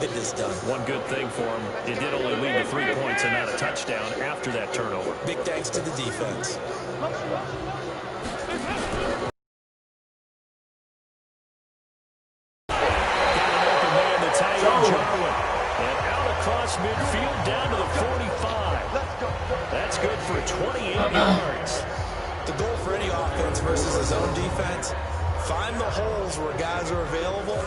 get this done. One good thing for him, it did only lead to 3 points and not a touchdown after that turnover. Big thanks to the defense. Midfield down to the 45. That's good for 28 yards. The goal for any offense versus his own defense, find the holes where guys are available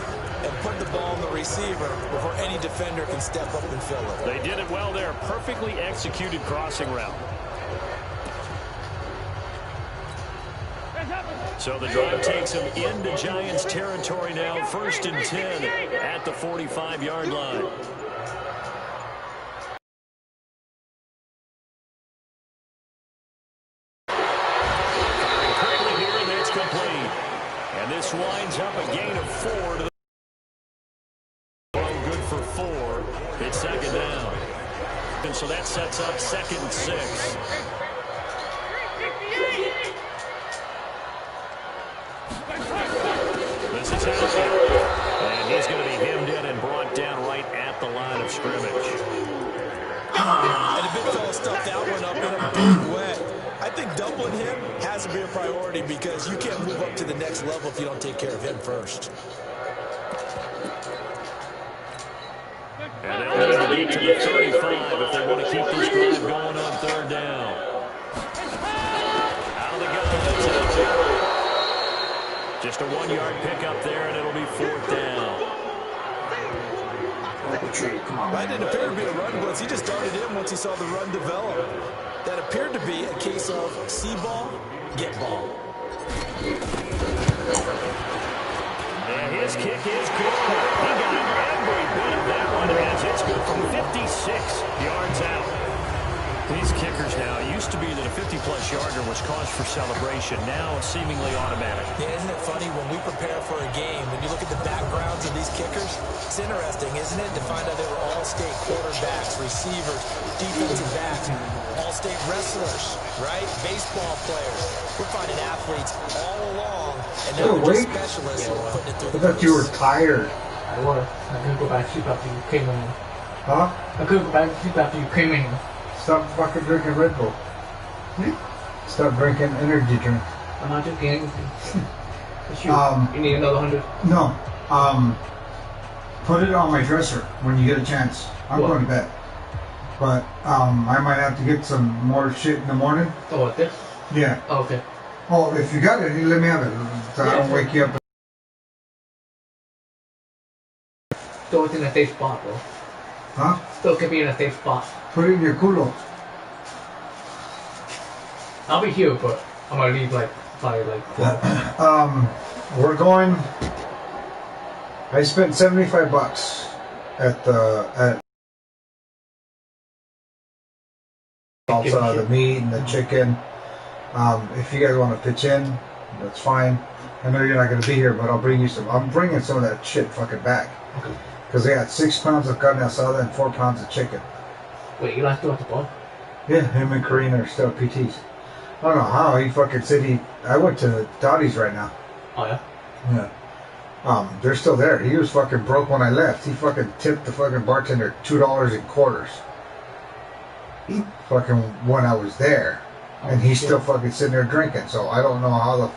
and put the ball in the receiver before any defender can step up and fill it. They did it well there. Perfectly executed crossing route. So the drive takes him into Giants territory now. 1st and 10 at the 45-yard line. And this winds up a gain of 4 to the good for 4. It's 2nd down. And so that sets up 2nd and 6. This is Henry. And he's going to be hemmed in and brought down right at the line of scrimmage. And a big fella stuffed that one up in a big way. I think doubling him has to be a priority because you can't move up to the next level if you don't take care of him first. And they'll need to get to the 35 if they want to keep this drive going on 3rd down. Out of the gun. Just a 1-yard pickup there, and it'll be 4th down. That didn't appear to be a run blitz. He just started in once he saw the run develop. That appeared to be a case of see ball, get ball. And his kick is good. He got every bit of that one as it's good from 56 yards out. These kickers now, used to be that a 50-plus yarder was cause for celebration. Now it's seemingly automatic. Yeah, isn't it funny when we prepare for a game, when you look at the backgrounds of these kickers, it's interesting, isn't it, to find out they were all-state quarterbacks, receivers, defensive backs, all-state wrestlers, right? Baseball players. We're finding athletes all along, and now we're just specialists putting it through the I thought you were tired. I was. I couldn't go back to sleep after you came in. Huh? I couldn't go back to sleep after you came in. Stop fucking drinking Red Bull. Stop drinking energy drink. I'm not drinking anything. You need another 100? No. Put it on my dresser when you get a chance. I'm going to bed. But I might have to get some more shit in the morning. Oh, what, this? Yeah. Oh, okay. Oh, if you got it, you let me have it. So I don't wake you up. Throw it in a safe spot, bro. Huh? Still could be in a safe spot. Put it in your culo. I'll be here, but I'm gonna leave probably 4. We're going. I spent $75 at salsa, the meat and the chicken. If you guys want to pitch in, that's fine. I know you're not going to be here, but I'll bring you some. I'm bringing some of that shit fucking back. Okay. Because they got 6 pounds of carne asada and 4 pounds of chicken. Wait, Eli's still at the bar? Yeah, him and Karina are still PTs. I don't know how. He fucking said I went to Dottie's right now. Oh, yeah? Yeah. They're still there. He was fucking broke when I left. He fucking tipped the fucking bartender $2 in quarters. Fucking when I was there. And he's still fucking sitting there drinking. So I don't know how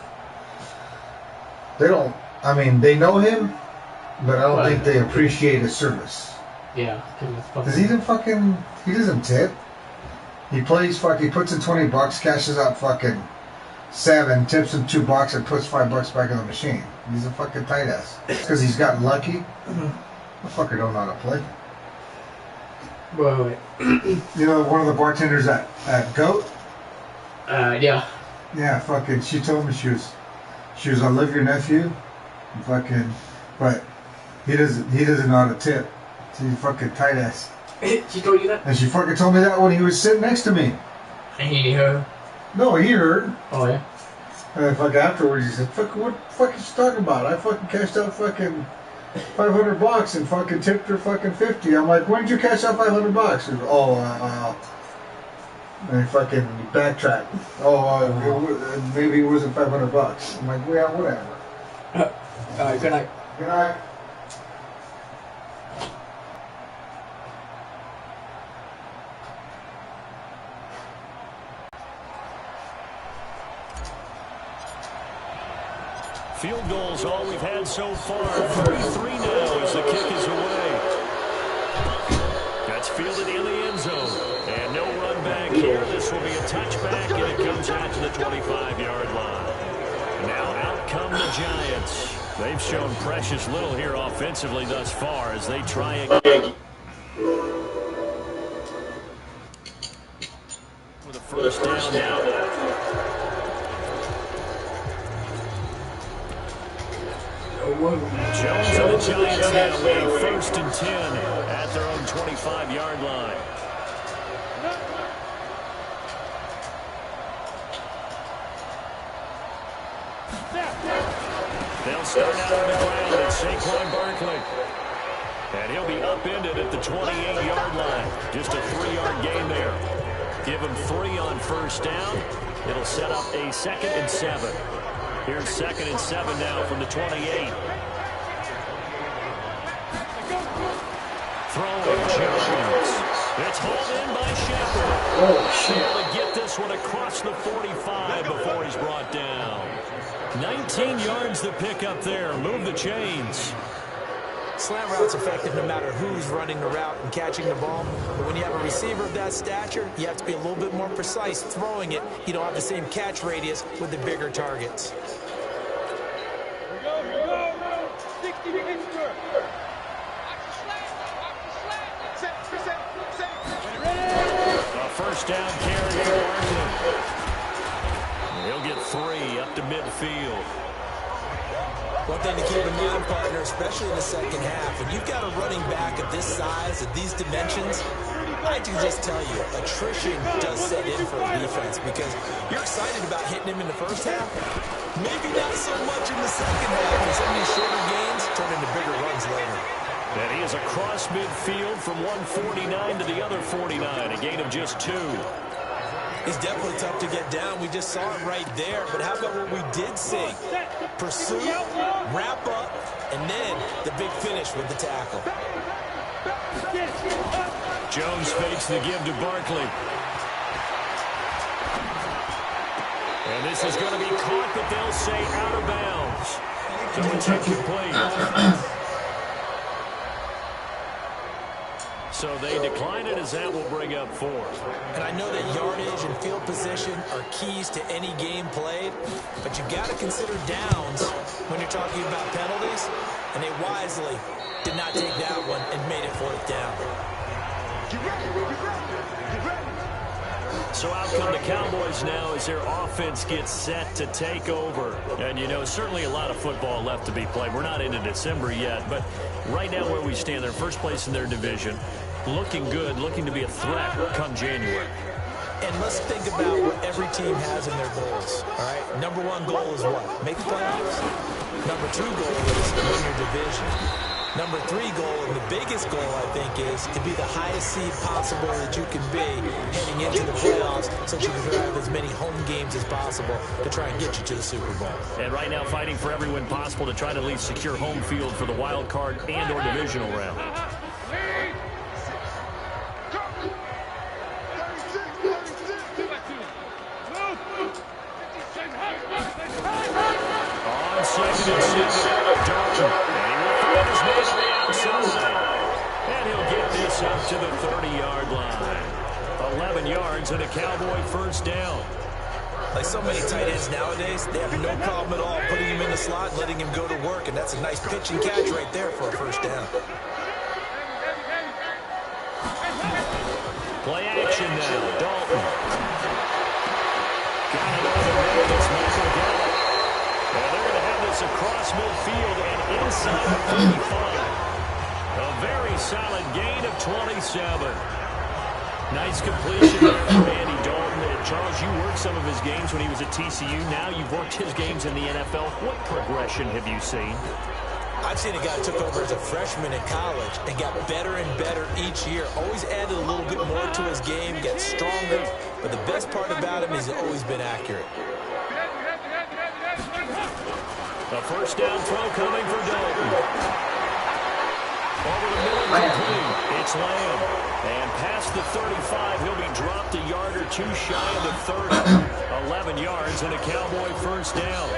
they don't, I mean, they know him, but I don't think they appreciate his service. Yeah. Because he doesn't tip. He plays he puts in $20, cashes out fucking 7, tips him $2 and puts $5 back in the machine. He's a fucking tight ass. Because he's gotten lucky. The fucker don't know how to play. Wait. You know, one of the bartenders at Goat? Yeah. Yeah, fucking, she told me she was I love your nephew. Fucking, but he doesn't know how to tip. He's a fucking tight ass. She told you that? And she fucking told me that when he was sitting next to me. And he heard? No, he heard. Oh, yeah? And fuck afterwards he said, fuck, what the fuck is she talking about? I fucking cashed out fucking $500 and fucking tipped her fucking 50. I'm like, when did you cash out $500? He goes, and he fucking backtracked. Maybe it wasn't $500. I'm like, yeah, whatever. Alright, good night. Good night. Field goals all we've had so far. 3-3 now as the kick is away. That's fielded in the end zone. And no run back here. This will be a touchback, and it comes out to the 25-yard line. Now out come the Giants. They've shown precious little here offensively thus far as they try again. With a first down now. Jones and the Giants now with a 1st and 10 at their own 25-yard line. They'll start out on the ground at Saquon Barkley. And he'll be upended at the 28-yard line. Just a 3-yard gain there. Give him 3 on first down. It'll set up a 2nd and 7. Here's 2nd and 7 now from the 28. Throwing Jones. It's hauled in by Shepard. Oh, shit. Able to get this one across the 45 before he's brought down. 19 yards to pick up there. Move the chains. Slant route's effective no matter who's running the route and catching the ball. But when you have a receiver of that stature, you have to be a little bit more precise throwing it. You don't have the same catch radius with the bigger targets. Here we go. 60 minutes. A first down carry for Barkley. He'll get 3 up to midfield. One thing to keep in mind, partner, especially in the second half, when you've got a running back of this size, of these dimensions, I can just tell you, attrition does set in for a defense because you're excited about hitting him in the first half. Maybe not so much in the second half, and some of these shorter gains turn into bigger runs later. And he is across midfield from 149 to the other 49, a gain of just 2. He's definitely tough to get down. We just saw it right there. But how about what we did see? Pursue, wrap up, and then the big finish with the tackle. Jones fakes the give to Barkley. And this is going to be caught, but they'll say out of bounds. So it's incomplete. So they decline it as that will bring up 4. And I know that yardage and field position are keys to any game played, but you got to consider downs when you're talking about penalties, and they wisely did not take that one and made it 4th down. So out come the Cowboys now as their offense gets set to take over. And, you know, certainly a lot of football left to be played. We're not into December yet, but right now where we stand, they're first place in their division. Looking good, looking to be a threat come January. And let's think about what every team has in their goals, all right? Number 1 goal is what? Make the playoffs. Number 2 goal is win your division. Number 3 goal, and the biggest goal, I think, is to be the highest seed possible that you can be heading into the playoffs so that you can have as many home games as possible to try and get you to the Super Bowl. And right now fighting for every win possible to try to at least secure home field for the wild card and or divisional round. On 2nd and 7, Dalton. And he'll get this up to the 30-yard line. 11 yards and a Cowboy first down. Like so many tight ends nowadays, they have no problem at all putting him in the slot and letting him go to work, and that's a nice pitch and catch right there for a first down. Play action now. Dalton. Got it over there. It's Michael Gallup. And they're going to have this across midfield and inside the 35. A very solid gain of 27. Nice completion there for Andy Dalton. And Charles, you worked some of his games when he was at TCU. Now you've worked his games in the NFL. What progression have you seen? I've seen a guy who took over as a freshman in college and got better and better each year. Always added a little bit more to his game, got stronger. But the best part about him is he's always been accurate. A first down throw coming for Dalton. Over the middle, complete. It's Lamb. And past the 35, he'll be dropped a yard or 2 shy of the 30. 11 yards and a Cowboy first down.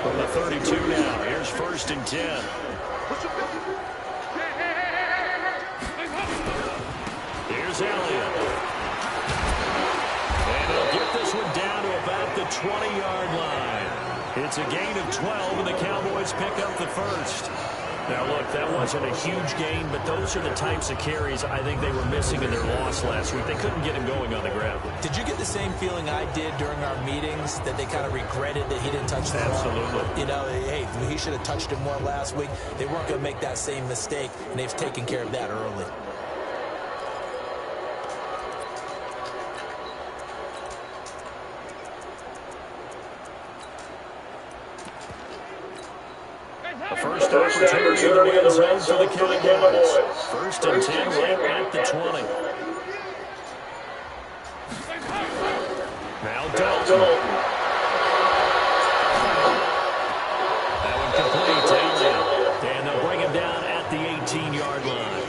From the 32 now, here's 1st and 10. Here's Elliott. And he'll get this one down to about the 20-yard line. It's a gain of 12, and the Cowboys pick up the first. Now, look, that wasn't a huge gain, but those are the types of carries I think they were missing in their loss last week. They couldn't get him going on the ground. Did you get the same feeling I did during our meetings, that they kind of regretted that he didn't touch the ball? Absolutely. You know, hey, he should have touched him more last week. They weren't going to make that same mistake, and they've taken care of that early. First opportunity in the end zone for the Cowboys. 1st and 10 right at the 20. Now Dalton. That one complete to Elliott. And they'll bring him down at the 18-yard line.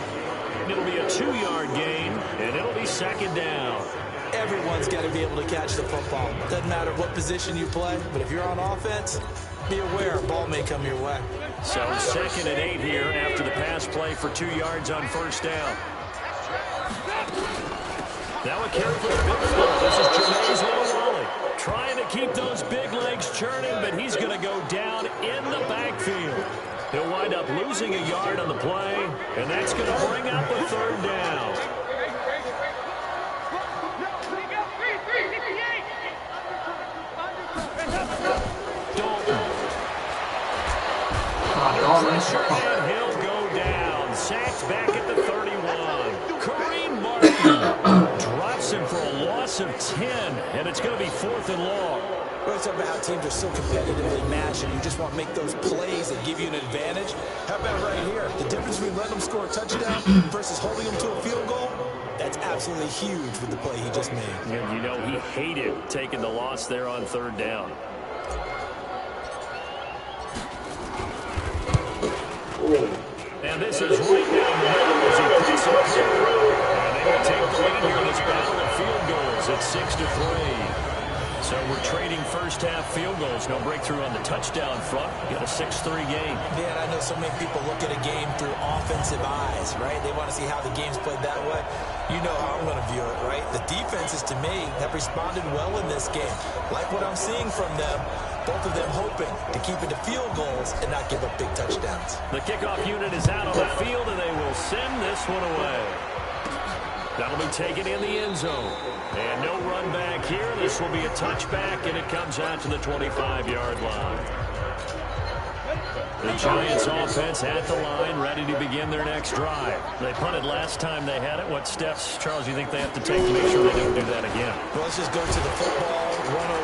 It'll be a 2-yard gain, and it'll be 2nd down. Everyone's got to be able to catch the football. Doesn't matter what position you play, but if you're on offense, be aware, ball may come your way. So 2nd and 8 here after the pass play for 2 yards on 1st down. Now a carry for the big fella. This is Jamaze Olawale. Trying to keep those big legs churning, but he's going to go down in the backfield. He'll wind up losing a yard on the play, and that's going to bring up a 3rd down. And he'll go down. Sacked back at the 31. Kareem Martin drops him for a loss of 10, and it's going to be 4th and long. Well, it's about how teams are so competitively matched, and you just want to make those plays that give you an advantage. How about right here? The difference between letting them score a touchdown versus holding them to a field goal, that's absolutely huge with the play he just made. And you know, he hated taking the loss there on 3rd down. And this is right down the middle as he puts it through. And they will take the lead here in this battle of field goals at 6-3. So we're trading first-half field goals. No breakthrough on the touchdown front. Got a 6-3 game. Yeah, and I know so many people look at a game through offensive eyes, right? They want to see how the game's played that way. You know how I'm going to view it, right? The defenses, to me, have responded well in this game. Like what I'm seeing from them. Both of them hoping to keep it to field goals and not give up big touchdowns. The kickoff unit is out on the field, and they will send this one away. That'll be taken in the end zone. And no run back here. This will be a touchback, and it comes out to the 25-yard line. The Giants offense at the line, ready to begin their next drive. They punted last time they had it. What steps, Charles, do you think they have to take to make sure they don't do that again? Well, let's just go to the football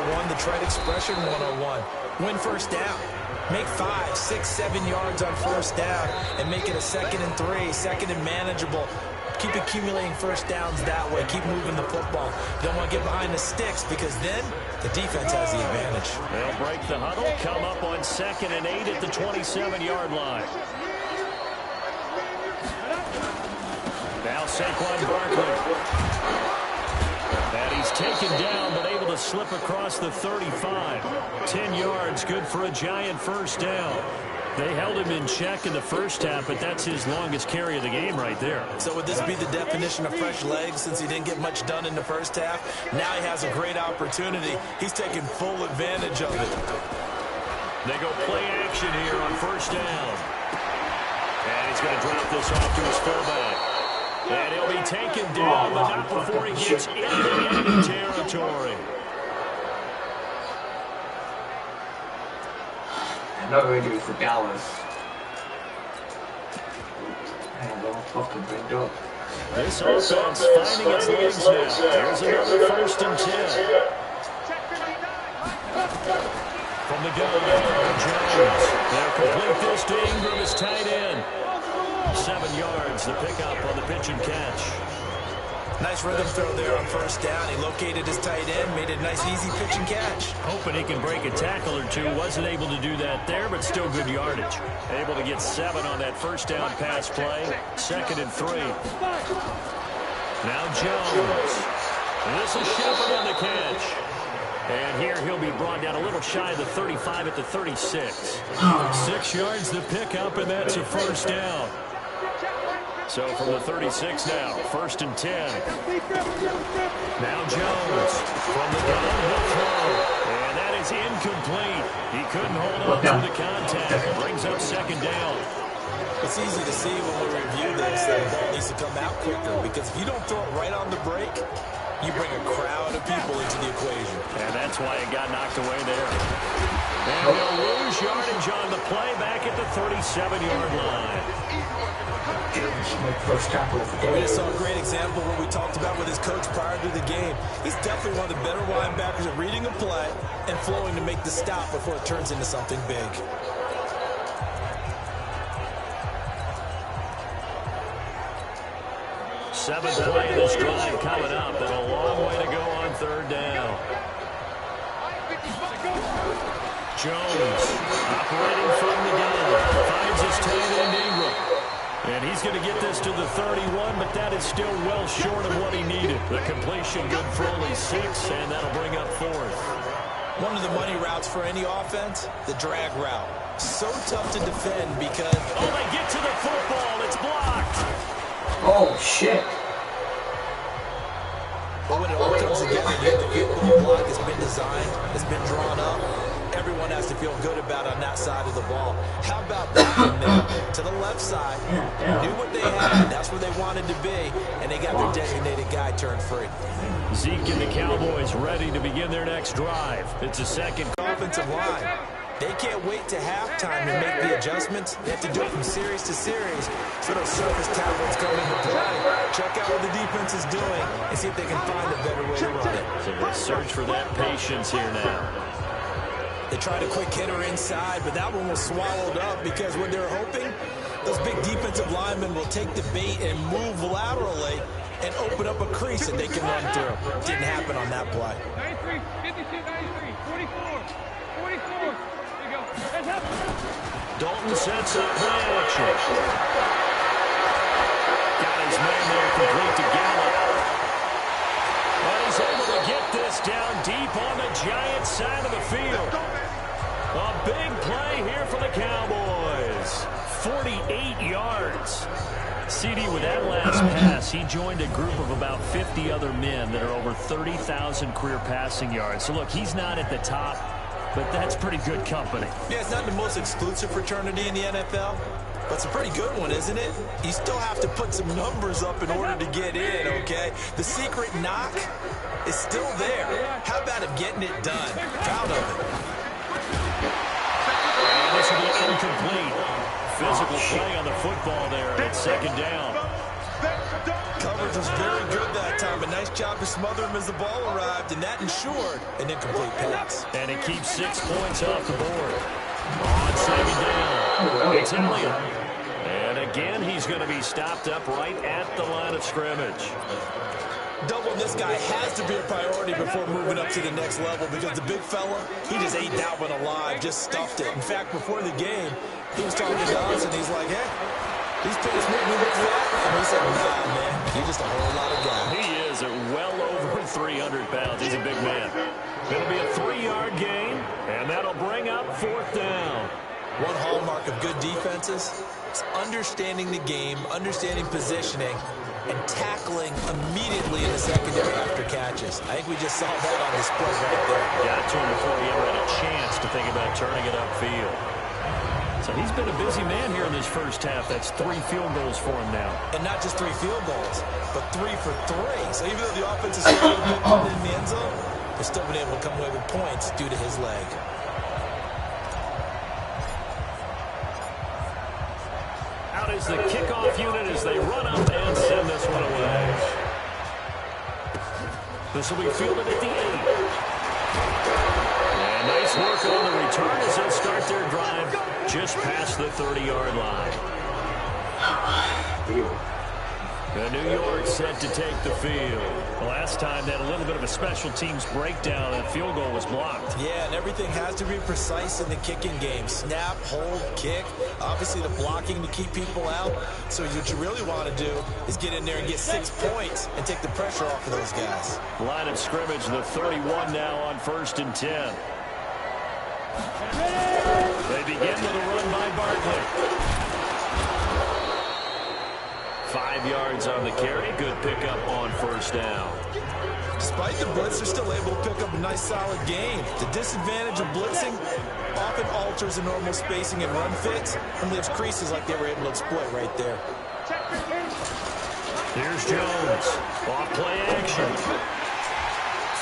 101, the trade expression 101. Win first down. Make 5, 6, 7 yards on first down and make it a 2nd and 3, 2nd and manageable. Keep accumulating first downs that way. Keep moving the football. You don't want to get behind the sticks because then the defense has the advantage. They'll break the huddle, come up on 2nd and 8 at the 27-yard line. Now Saquon Barkley. And he's taken down but able to slip across the 35. 10 yards, good for a Giant first down. They held him in check in the first half, but that's his longest carry of the game right there. So would this be the definition of fresh legs since he didn't get much done in the first half? Now he has a great opportunity. He's taking full advantage of it. They go play action here on first down. And he's going to drop this off to his fullback. And he'll be taken down, but not before he gets into enemy territory. Another injury for Dallas. And all fucking banged up. This offense finding its legs now. Here's another 1st and 10. From the gun, Jones. They'll complete this to Ingram as tight end. 7 yards, the pickup on the pitch and catch. Nice rhythm throw there on first down. He located his tight end, made it a nice, easy pitch and catch. Hoping he can break a tackle or two. Wasn't able to do that there, but still good yardage. Able to get 7 on that first down pass play. 2nd and 3. Now Jones. And this is Shepard on the catch. And here he'll be brought down a little shy of the 35 at the 36. 6 yards to pick up, and that's a first down. So from the 36 now, 1st and 10. Now Jones from the gun, he'll throw. And that is incomplete. He couldn't hold on to the contact. Brings up 2nd down. It's easy to see when we review this that the ball needs to come out quicker, because if you don't throw it right on the break, you bring a crowd of people into the equation. And that's why it got knocked away there. And they'll lose yardage on the play back at the 37-yard line. We just saw a great example of what we talked about with his coach prior to the game. He's definitely one of the better linebackers at reading a play and flowing to make the stop before it turns into something big. Seventh play of this drive coming up, and a long way to go on 3rd down. Jones operating from the gun, finds his tight end Ingram. And he's going to get this to the 31, but that is still well short of what he needed. The completion good for only 6, and that'll bring up 4th. One of the money routes for any offense, the drag route. So tough to defend because... Oh, they get to the football. It's blocked. Oh, shit. But when it all comes together, you have the field goal block that's been designed, that's been drawn up. Everyone has to feel good about on that side of the ball. How about that one there? To the left side, knew what they had, that's where they wanted to be, and they got their designated guy turned free. Zeke and the Cowboys ready to begin their next drive. It's a second. Offensive line. They can't wait to halftime to make the adjustments. They have to do it from series to series. So those surface tablets come into play. Check out what the defense is doing and see if they can find a better way to run it. So they search for that patience here now. They tried a quick hitter inside, but that one was swallowed up because what they're hoping, those big defensive linemen will take the bait and move laterally and open up a crease that they can run through. Didn't happen on that play. 93, 52, 93, 44, 44. Dalton sets up play action. Got his man there complete to Gallup. And he's able to get this down deep on the Giants side of the field. A big play here for the Cowboys. 48 yards. CD, with that last pass, he joined a group of about 50 other men that are over 30,000 career passing yards. So, look, he's not at the top, but that's pretty good company. Yeah, it's not the most exclusive fraternity in the NFL, but it's a pretty good one, isn't it? You still have to put some numbers up in order to get in, okay? The secret knock is still there. How about him getting it done? Proud of it. And this will be incomplete. Physical play on the football there. It's 2nd down. Coverage was very good that time. A nice job to smother him as the ball arrived, and that ensured an incomplete pass. And it keeps 6 points off the board. On 2nd down, it's Elliott. And again, he's going to be stopped up right at the line of scrimmage. Doubling this guy has to be a priority before moving up to the next level, because the big fella, he just ate that one alive, just stuffed it. In fact, before the game, he was talking to us, and he's like, hey, these pants make me look fat. And we said, nah, man, you're just a whole lot of guy. He is at well over 300 pounds. He's a big man. It'll be a 3-yard gain, and that'll bring up 4th down. One hallmark of good defenses is understanding the game, understanding positioning, and tackling immediately in the secondary after catches. I think we just saw that on display right there. Got to him before he ever had a chance to think about turning it upfield. So he's been a busy man here in this first half. That's 3 field goals for him now. And not just 3 field goals, but 3 for 3. So even though the offense is still in the end zone, they've still been able to come away with points due to his leg. Out is the kickoff unit as they run up and send this one away. This will be fielded at the 8. And nice work on the return as they'll start their drive just past the 30-yard line. New York set to take the field. Last time they had a little bit of a special teams breakdown. That field goal was blocked. Yeah, and everything has to be precise in the kicking game. Snap, hold, kick. Obviously the blocking to keep people out. So what you really want to do is get in there and get 6 points and take the pressure off of those guys. Line of scrimmage, the 31 now on 1st and 10. They begin with a run by Barkley. 5 yards on the carry. Good pickup on 1st down. Despite the blitz, they're still able to pick up a nice, solid gain. The disadvantage of blitzing often alters the normal spacing and run fits and leaves creases like they were able to exploit right there. Here's Jones. Off play action.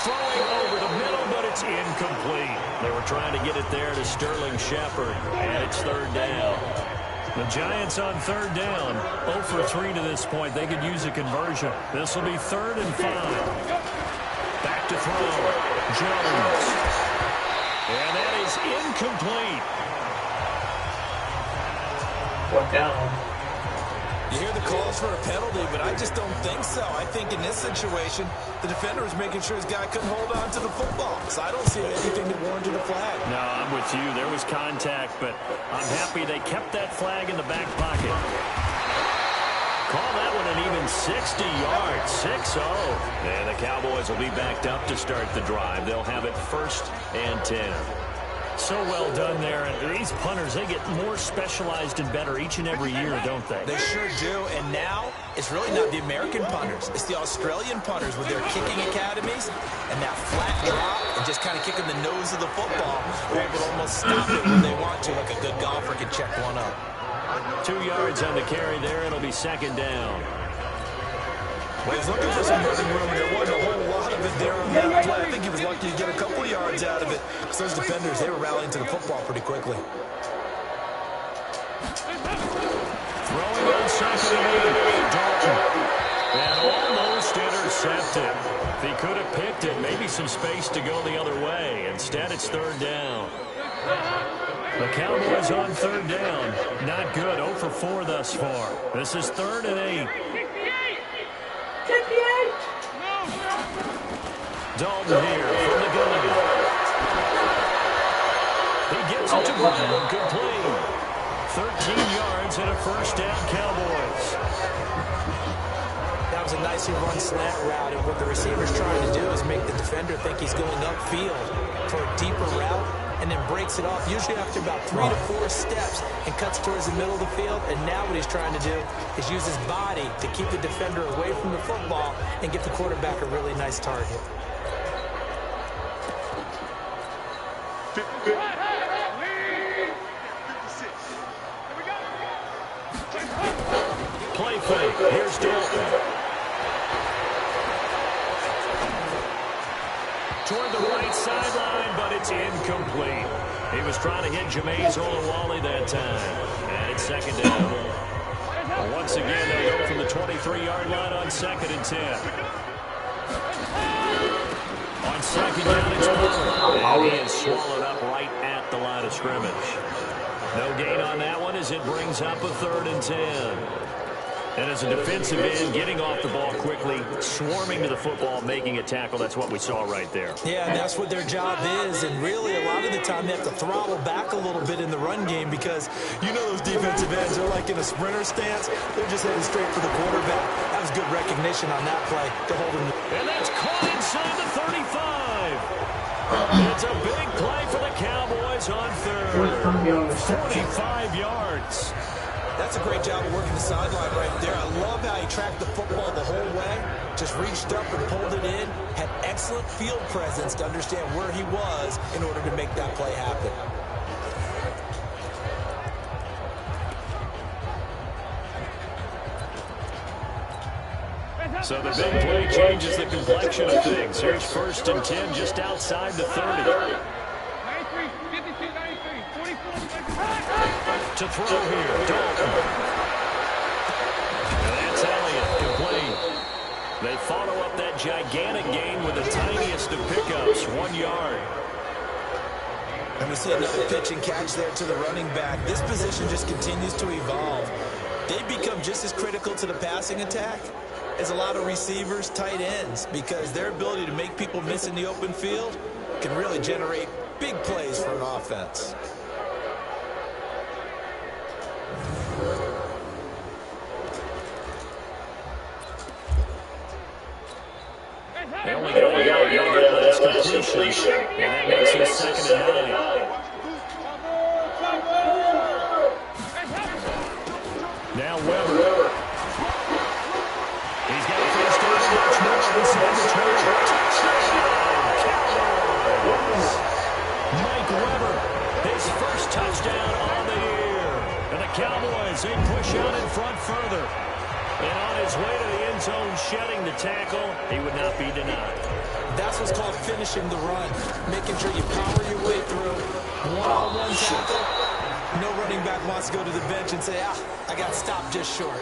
Throwing over the middle, but it's incomplete. They were trying to get it there to Sterling Shepard, and it's 3rd down. The Giants on 3rd down, 0 for 3 to this point. They could use a conversion. This will be 3rd and 5. Back to throw. Jones. And that is incomplete. What down? You hear the calls for a penalty, but I just don't think so. I think in this situation, the defender was making sure his guy couldn't hold on to the football. So I don't see anything that warranted a flag. No, I'm with you. There was contact, but I'm happy they kept that flag in the back pocket. Call that one an even 60 yards, 6-0. And the Cowboys will be backed up to start the drive. They'll have it 1st and 10. So well done there. And these punters, they get more specialized and better each and every year, don't they? They sure do. And now, it's really not the American punters. It's the Australian punters with their kicking academies and that flat drop and just kind of kicking the nose of the football. They're able to almost stop it when they want to, like a good golfer can check one up. 2 yards on the carry there. It'll be 2nd down. Well, he's looking for some running room. There wasn't a whole lot of it there on that play. I think he was lucky to get a couple of yards out of it. Because those defenders, they were rallying to the football pretty quickly. Throwing on 2nd and 8. Dalton. And almost intercepted. If he could have picked it, maybe some space to go the other way. Instead, it's 3rd down. The Cowboys on 3rd down. Not good. 0 for 4 thus far. This is 3rd and 8. Dalton here from the gun. He gets it to Brown. Complete. 13 yards and a 1st down, Cowboys. That was a nicely run slant route, and what the receiver's trying to do is make the defender think he's going upfield for a deeper route, and then breaks it off, usually after about 3 to 4 steps, and cuts towards the middle of the field. And now what he's trying to do is use his body to keep the defender away from the football and give the quarterback a really nice target. Play fake. Here's Dalton. Toward the right sideline, but it's incomplete. He was trying to hit Jameis Olawale that time. And it's 2nd down. Once again, they go from the 23-yard line on 2nd and 10. On 2nd down, it's Pollard. And he is swallowed up right at the line of scrimmage. No gain on that one as it brings up a 3rd and 10. And as a defensive end, getting off the ball quickly, swarming to the football, making a tackle, that's what we saw right there. Yeah, and that's what their job is. And really, a lot of the time, they have to throttle back a little bit in the run game because you know those defensive ends are like in a sprinter stance. They're just heading straight for the quarterback. That was good recognition on that play to hold him. And that's caught inside the 35. It's a big play for the Cowboys on 3rd. 45 yards. That's a great job of working the sideline right there. I love how he tracked the football the whole way, just reached up and pulled it in, had excellent field presence to understand where he was in order to make that play happen. So the big play changes the complexion of things. Here's 1st and 10 just outside the 30. To throw here, Dalton. And that's Elliott, complete. They follow up that gigantic gain with the tiniest of pickups, 1 yard. And we see another pitch and catch there to the running back. This position just continues to evolve. They become just as critical to the passing attack as a lot of receivers, tight ends, because their ability to make people miss in the open field can really generate big plays for an offense. They only got a yard on that last completion, and that makes it 2nd and 9. Now Weber. He's got a first down, much more inside the 20. Cowboys. Mike Weber, his first touchdown on the year. And the Cowboys, they push out in front further. And on his way to the end zone, shedding the tackle, he would not be denied. That's what's called finishing the run, making sure you power your way through. One-on-one tackle. No running back wants to go to the bench and say, I got stopped just short.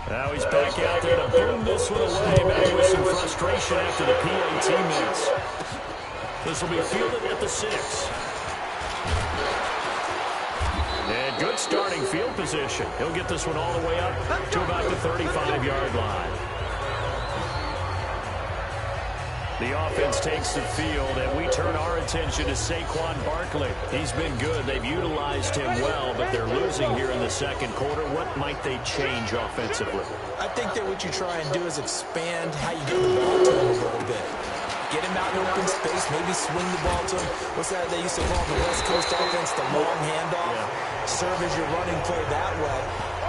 Now he's back out there to boom this one away, maybe with some frustration after the PAT miss. This will be fielded at the 6. And good starting field position. He'll get this one all the way up to about the 35-yard line. The offense takes the field, and we turn our attention to Saquon Barkley. He's been good. They've utilized him well, but they're losing here in the second quarter. What might they change offensively? I think that what you try and do is expand how you get the ball to him a little bit. Get him out in open space, maybe swing the ball to him. What's that they used to call the West Coast offense, the long handoff? Yeah. Serve as your running play that way,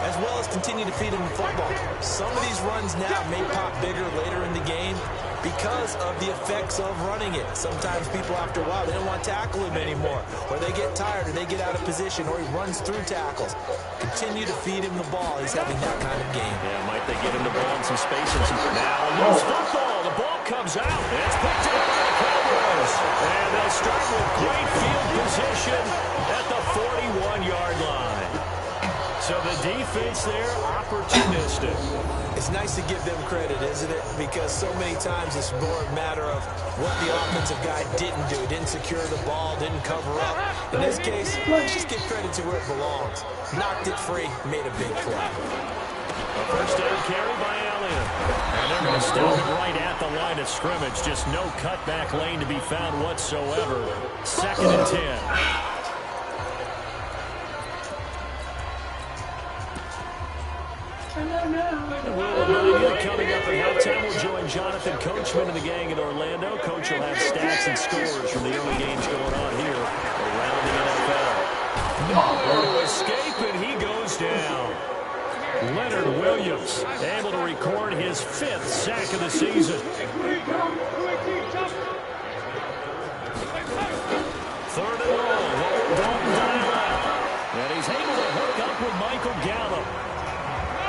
as well as continue to feed him the football. Some of these runs now may pop bigger later in the game because of the effects of running it. Sometimes people, after a while, they don't want to tackle him anymore, or they get tired, or they get out of position, or he runs through tackles. Continue to feed him the ball. He's having that kind of game. Yeah, might they get him the ball in some space and some... Now, loose football. The ball comes out. It's picked up by the Cowboys. And they'll start with great field position at the 41-yard line. So the defense there, opportunistic. It's nice to give them credit, isn't it? Because so many times it's more a matter of what the offensive guy didn't do. Didn't secure the ball, didn't cover up. In this case, let's just give credit to where it belongs. Knocked it free, made a big play. A first down carry by Elliott. And they're going to stop it right at the line of scrimmage. Just no cutback lane to be found whatsoever. 2nd and 10. Coming up at halftime, we'll join Jonathan Coachman and the gang in Orlando. Coach will have stats and scores from the early games going on here around the NFL. Nowhere to escape, and he goes down. Leonard Williams able to record his 5th sack of the season. 3rd and long. Dalton Dial. And he's able to hook up with Michael Gallup.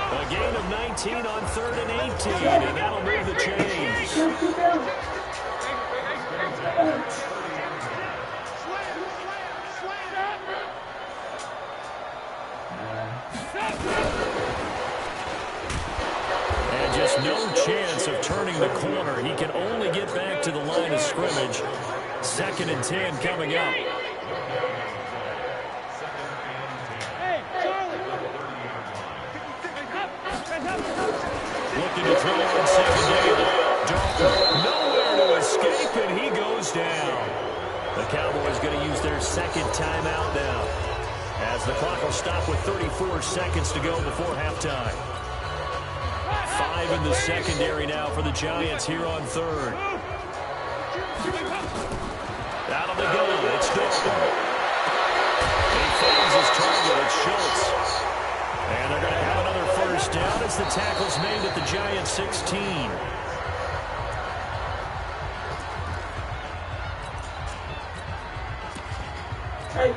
A gain of 19 on 3rd and 18, and that'll move the chains. And just no chance of turning the corner. He can only get back to the line of scrimmage. 2nd and 10 coming up. Looking to throw on 2nd down. Dalton nowhere to escape, and he goes down. The Cowboys going to use their 2nd timeout now, as the clock will stop with 34 seconds to go before halftime. 5 in the secondary now for the Giants here on 3rd. Out of the gun, it's Dalton. He finds his target, it's Schultz. And they're going to have another first down as the tackle's made at the Giants' 16. Hey.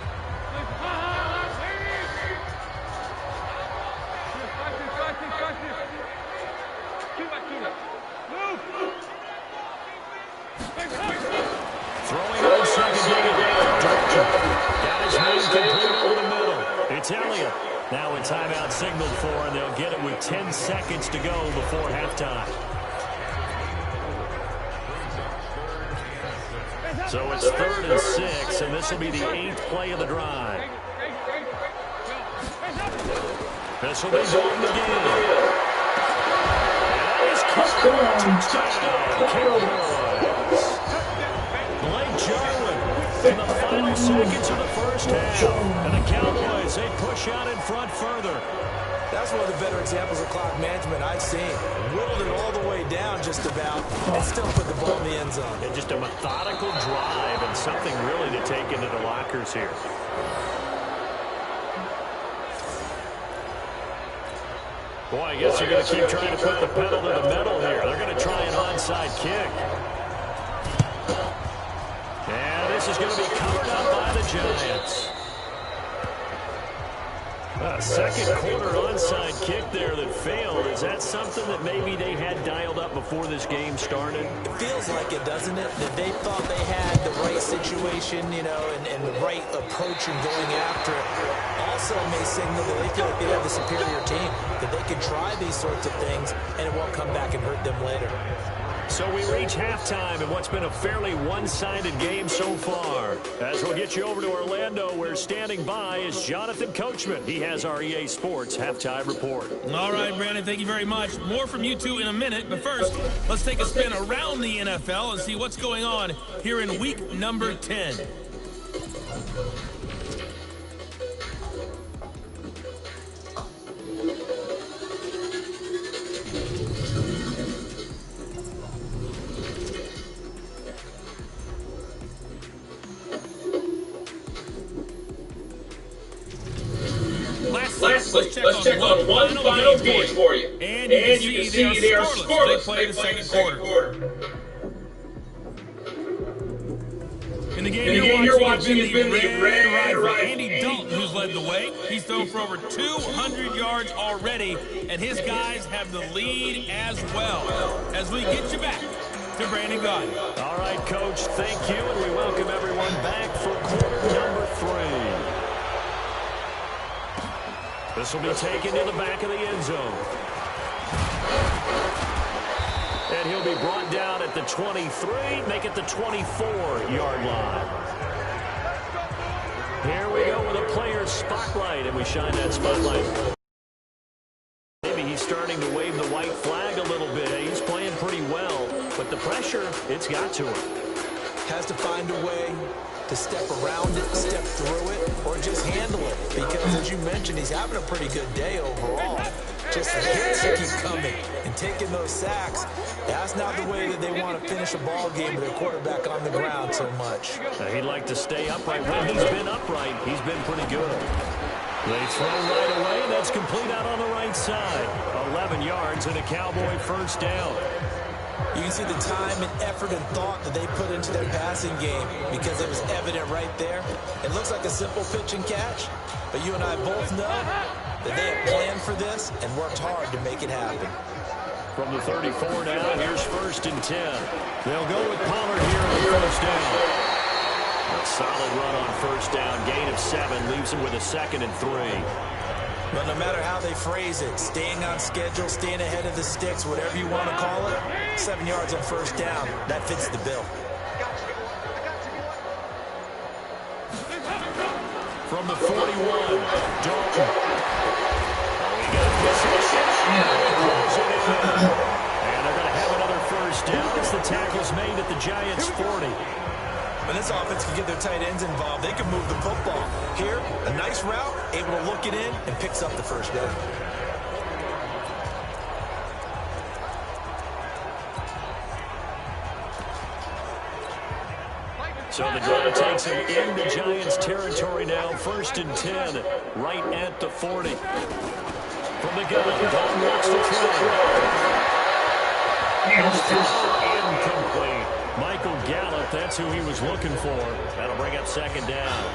Throwing on 2nd down. Got his man complete over the middle. It's Elliott. Now a timeout signaled for, and they'll get it with 10 seconds to go before halftime. So it's 3rd and 6, and this will be the 8th play of the drive. This will be going the game. And he's touchdown, Cowboys. Blake Jarwin in the final seconds of the first half. And the Cowboys, they push out in front further. That's one of the better examples of clock management I've seen. Whittled it all the way down just about and still put the ball in the end zone. And just a methodical drive and something really to take into the lockers here. Boy, I guess they're going to keep trying to put the pedal to the metal here. They're going to try an onside kick. And this is going to be covered up by the Giants. A second quarter onside kick there that failed. Is that something that maybe they had dialed up before this game started? It feels like it, doesn't it? That they thought they had the right situation, you know, and the right approach in going after it. Also may signal that they feel like they have the superior team, that they can try these sorts of things and it won't come back and hurt them later. So we reach halftime in what's been a fairly one-sided game so far. As we'll get you over to Orlando, where standing by is Jonathan Coachman. He has our EA Sports halftime report. All right, Brandon, thank you very much. More from you two in a minute, but first, let's take a spin around the NFL and see what's going on here in week number 10. Let's check on one final game for you. And you can see they are scoreless. They play the second quarter. In the game you're watching has been the Red Rifle. Andy Dalton, who's led the way. He's thrown for over 200 yards already, and his guys have the lead as well. As we get you back to Brandon Gaudin. All right, Coach, thank you, and we welcome everyone back for quarter number 3. This will be taken to the back of the end zone. And he'll be brought down at the 23, make it the 24-yard line. Here we go with a player's spotlight, and we shine that spotlight. Maybe he's starting to wave the white flag a little bit. He's playing pretty well, but the pressure, it's got to him. Has to find a way to step around it, step through it, or just handle it. Because, as you mentioned, he's having a pretty good day overall. Just the hits keep coming and taking those sacks. That's not the way that they want to finish a ball game with their quarterback on the ground so much. He'd like to stay upright. When he's been upright, he's been pretty good. They throw right away. That's complete out on the right side. 11 yards and a Cowboy first down. You can see the time and effort and thought that they put into their passing game because it was evident right there. It looks like a simple pitch and catch, but you and I both know that they have planned for this and worked hard to make it happen. From the 34 now, here's 1st and 10. They'll go with Pollard here on first down. A solid run on first down. Gain of 7 leaves him with a 2nd and 3. But no matter how they phrase it, staying on schedule, staying ahead of the sticks, whatever you want to call it, 7 yards on first down, that fits the bill. From the 41, Dalton. He got position. And they're going to have another first down as the tackle's made at the Giants' 40. When this offense can get their tight ends involved, they can move the football. Here, a nice route, able to look it in, and picks up the first down. So the drive takes him into Giants territory now. 1st and 10, right at the 40. From the gun, Dalton looks to throw. Incomplete. Michael Gallup, that's who he was looking for. That'll bring up 2nd down.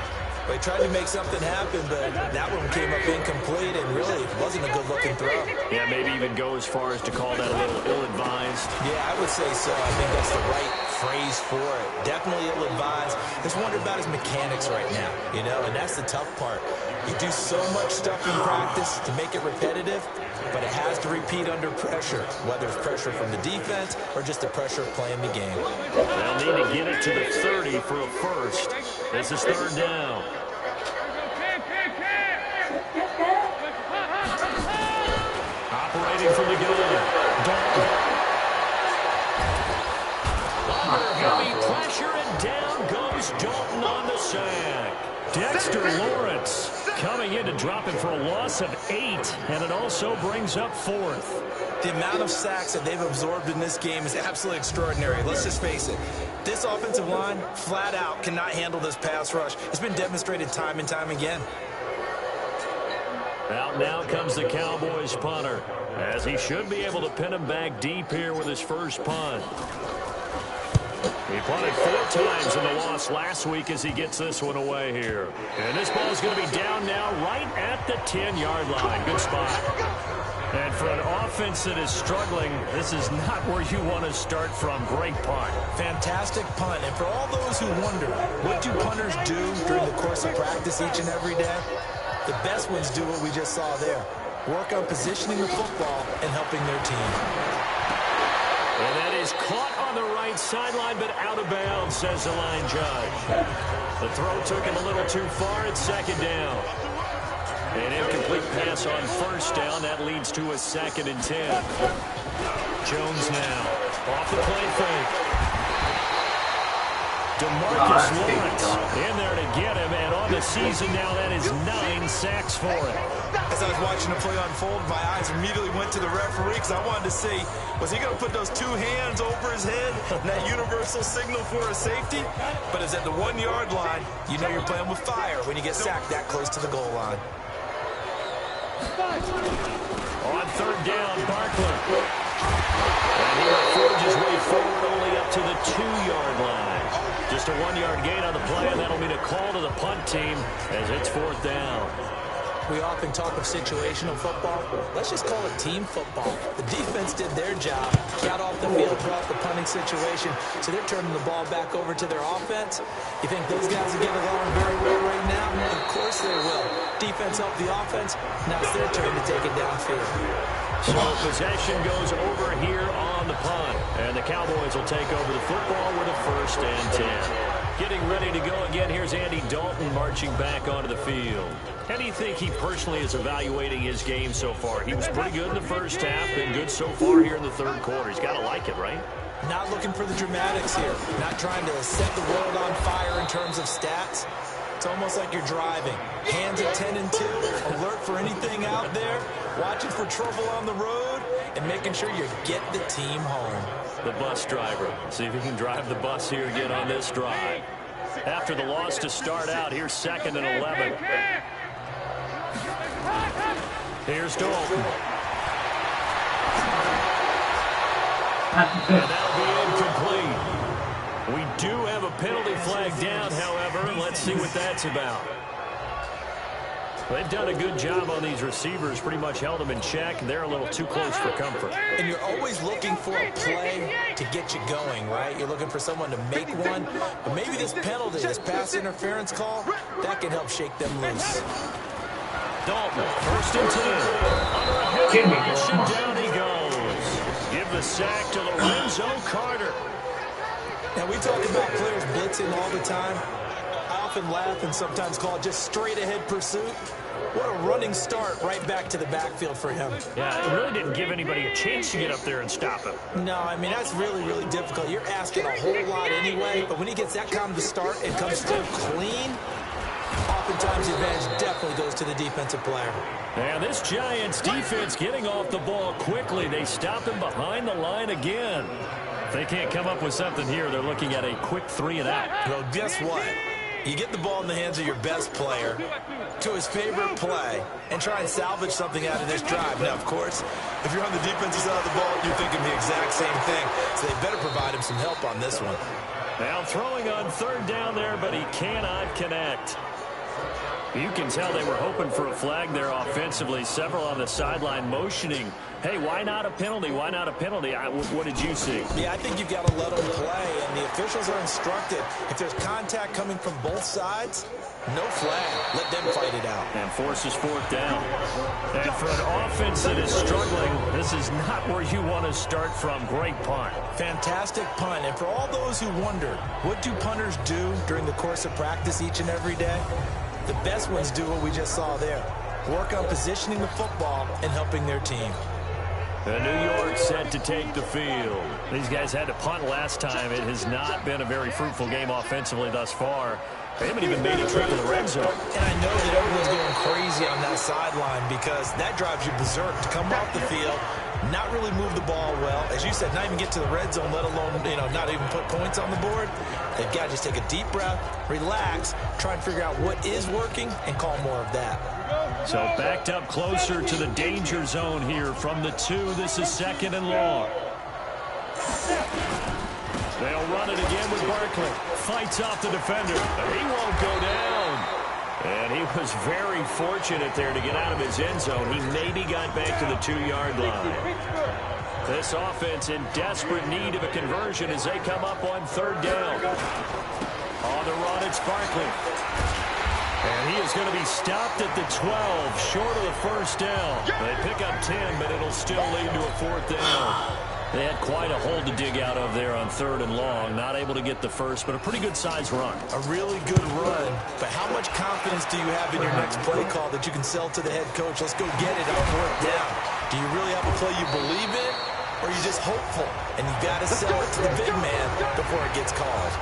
They tried to make something happen, but that one came up incomplete, and really it wasn't a good-looking throw. Yeah, maybe even go as far as to call that a little ill-advised. Yeah, I would say so. I think that's the right phrase for it. Definitely ill-advised. Just wonder about his mechanics right now, you know, and that's the tough part. You do so much stuff in practice to make it repetitive, but it has to repeat under pressure, whether it's pressure from the defense or just the pressure of playing the game. They'll need to get it to the 30 for a first. This is third down. Operating from the gun. Dalton. Under heavy pressure, and down goes Dalton on the sack. Dexter Lawrence coming in to drop him for a loss of 8, and it also brings up 4th. The amount of sacks that they've absorbed in this game is absolutely extraordinary. Let's just face it. This offensive line, flat out, cannot handle this pass rush. It's been demonstrated time and time again. Out now comes the Cowboys punter, as he should be able to pin him back deep here with his first punt. He punted 4 times in the loss last week as he gets this one away here. And this ball is going to be down now right at the 10-yard line. Good spot. And for an offense that is struggling, this is not where you want to start from. Great punt. Fantastic punt. And for all those who wonder, what do punters do during the course of practice each and every day? The best ones do what we just saw there. Work on positioning the football and helping their team. And that is caught on the right sideline, but out of bounds, says the line judge. The throw took him a little too far. It's second down. An incomplete pass on first down. That leads to a 2nd and 10. Jones now off the play fake. DeMarcus Lawrence in there to get him, and on the season now, that is 9 sacks for him. As I was watching the play unfold, my eyes immediately went to the referee because I wanted to see, was he going to put those 2 hands over his head, that universal signal for a safety? But it's at the 1-yard line. You know you're playing with fire when you get sacked that close to the goal line. On third down, Barkley. And he forged his way forward only up to the 2-yard line. Just a 1-yard gain on the play, and that'll mean a call to the punt team as it's 4th down. We often talk of situational football. Let's just call it team football. The defense did their job, got off the field, brought the punting situation, so they're turning the ball back over to their offense. You think those guys will get along very well right now? Of course they will. Defense helped the offense. Now it's their turn to take it downfield. So possession goes over here on the punt, and the Cowboys will take over the football with a 1st and 10. Getting ready to go again, here's Andy Dalton marching back onto the field. How do you think he personally is evaluating his game so far? He was pretty good in the first half, been good so far here in the third quarter. He's got to like it, right? Not looking for the dramatics here. Not trying to set the world on fire in terms of stats. It's almost like you're driving. Hands at 10 and 2, alert for anything out there, watching for trouble on the road, and making sure you get the team home. The bus driver. See if he can drive the bus here again on this drive. After the loss to start out, here's 2nd and 11. Here's Dalton. And that'll be incomplete. We do have a penalty flag down, however. Let's see what that's about. They've done a good job on these receivers, pretty much held them in check. They're a little too close for comfort. And you're always looking for a play to get you going, right? You're looking for someone to make one. But maybe this penalty, this pass interference call, that can help shake them loose. Dalton, 1st and 10. Down he goes. Give the sack to Lorenzo Carter. Now, we talk about players blitzing all the time. I often laugh and sometimes call it just straight-ahead pursuit. What a running start right back to the backfield for him. Yeah, it really didn't give anybody a chance to get up there and stop him. No, I mean, that's really, really difficult. You're asking a whole lot anyway, but when he gets that kind of a start and comes through clean, oftentimes the advantage definitely goes to the defensive player. And this Giants defense getting off the ball quickly. They stop him behind the line again. If they can't come up with something here, they're looking at a quick 3 and out. Well, guess what? You get the ball in the hands of your best player to his favorite play and try and salvage something out of this drive. Now, of course, if you're on the defensive side of the ball, you're thinking the exact same thing. So they better provide him some help on this one. Now throwing on 3rd down there, but he cannot connect. You can tell they were hoping for a flag there offensively. Several on the sideline motioning Hey, why not a penalty? Why not a penalty? What did you see? Yeah, I think you've got to let them play, and the officials are instructed. If there's contact coming from both sides, no flag. Let them fight it out. And forces fourth down. And for an offense that is struggling, this is not where you want to start from. Great punt. Fantastic punt. And for all those who wonder, what do punters do during the course of practice each and every day? The best ones do what we just saw there. Work on positioning the football and helping their team. And New York set to take the field. These guys had to punt last time. It has not been a very fruitful game offensively thus far. They haven't even made a trip to the red zone. And I know that everyone's going crazy on that sideline because that drives you berserk to come off the field, not really move the ball well. As you said, not even get to the red zone, let alone, not even put points on the board. They've got to just take a deep breath, relax, try and figure out what is working, and call more of that. So backed up closer to the danger zone here from the 2. This is 2nd and long. They'll run it again with Barkley. Fights off the defender. He won't go down. And he was very fortunate there to get out of his end zone. He maybe got back to the 2-yard line. This offense in desperate need of a conversion as they come up on 3rd down. On the run, it's Barkley. And he is going to be stopped at the 12, short of the 1st down. They pick up 10, but it'll still lead to a 4th down. They had quite a hole to dig out of there on 3rd and long. Not able to get the first, but a pretty good-sized run. A really good run, but how much confidence do you have in your next play call that you can sell to the head coach? Let's go get it on 4th down. Do you really have a play you believe in, or are you just hopeful? And you've got to sell it to the big man before it gets called.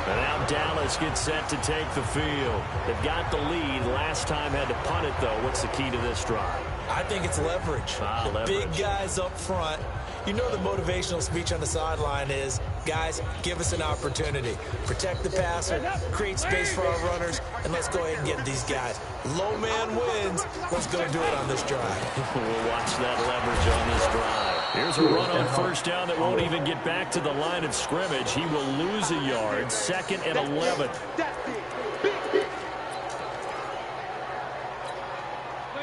And now Dallas gets set to take the field. They've got the lead. Last time had to punt it, though. What's the key to this drive? I think it's leverage. Leverage. Big guys up front. You know the motivational speech on the sideline is, guys, give us an opportunity. Protect the passer, create space for our runners, and let's go ahead and get these guys. Low man wins. Let's go do it on this drive. We'll watch that leverage on this drive. Here's a run on 1st down that won't even get back to the line of scrimmage. He will lose a yard. 2nd and 11.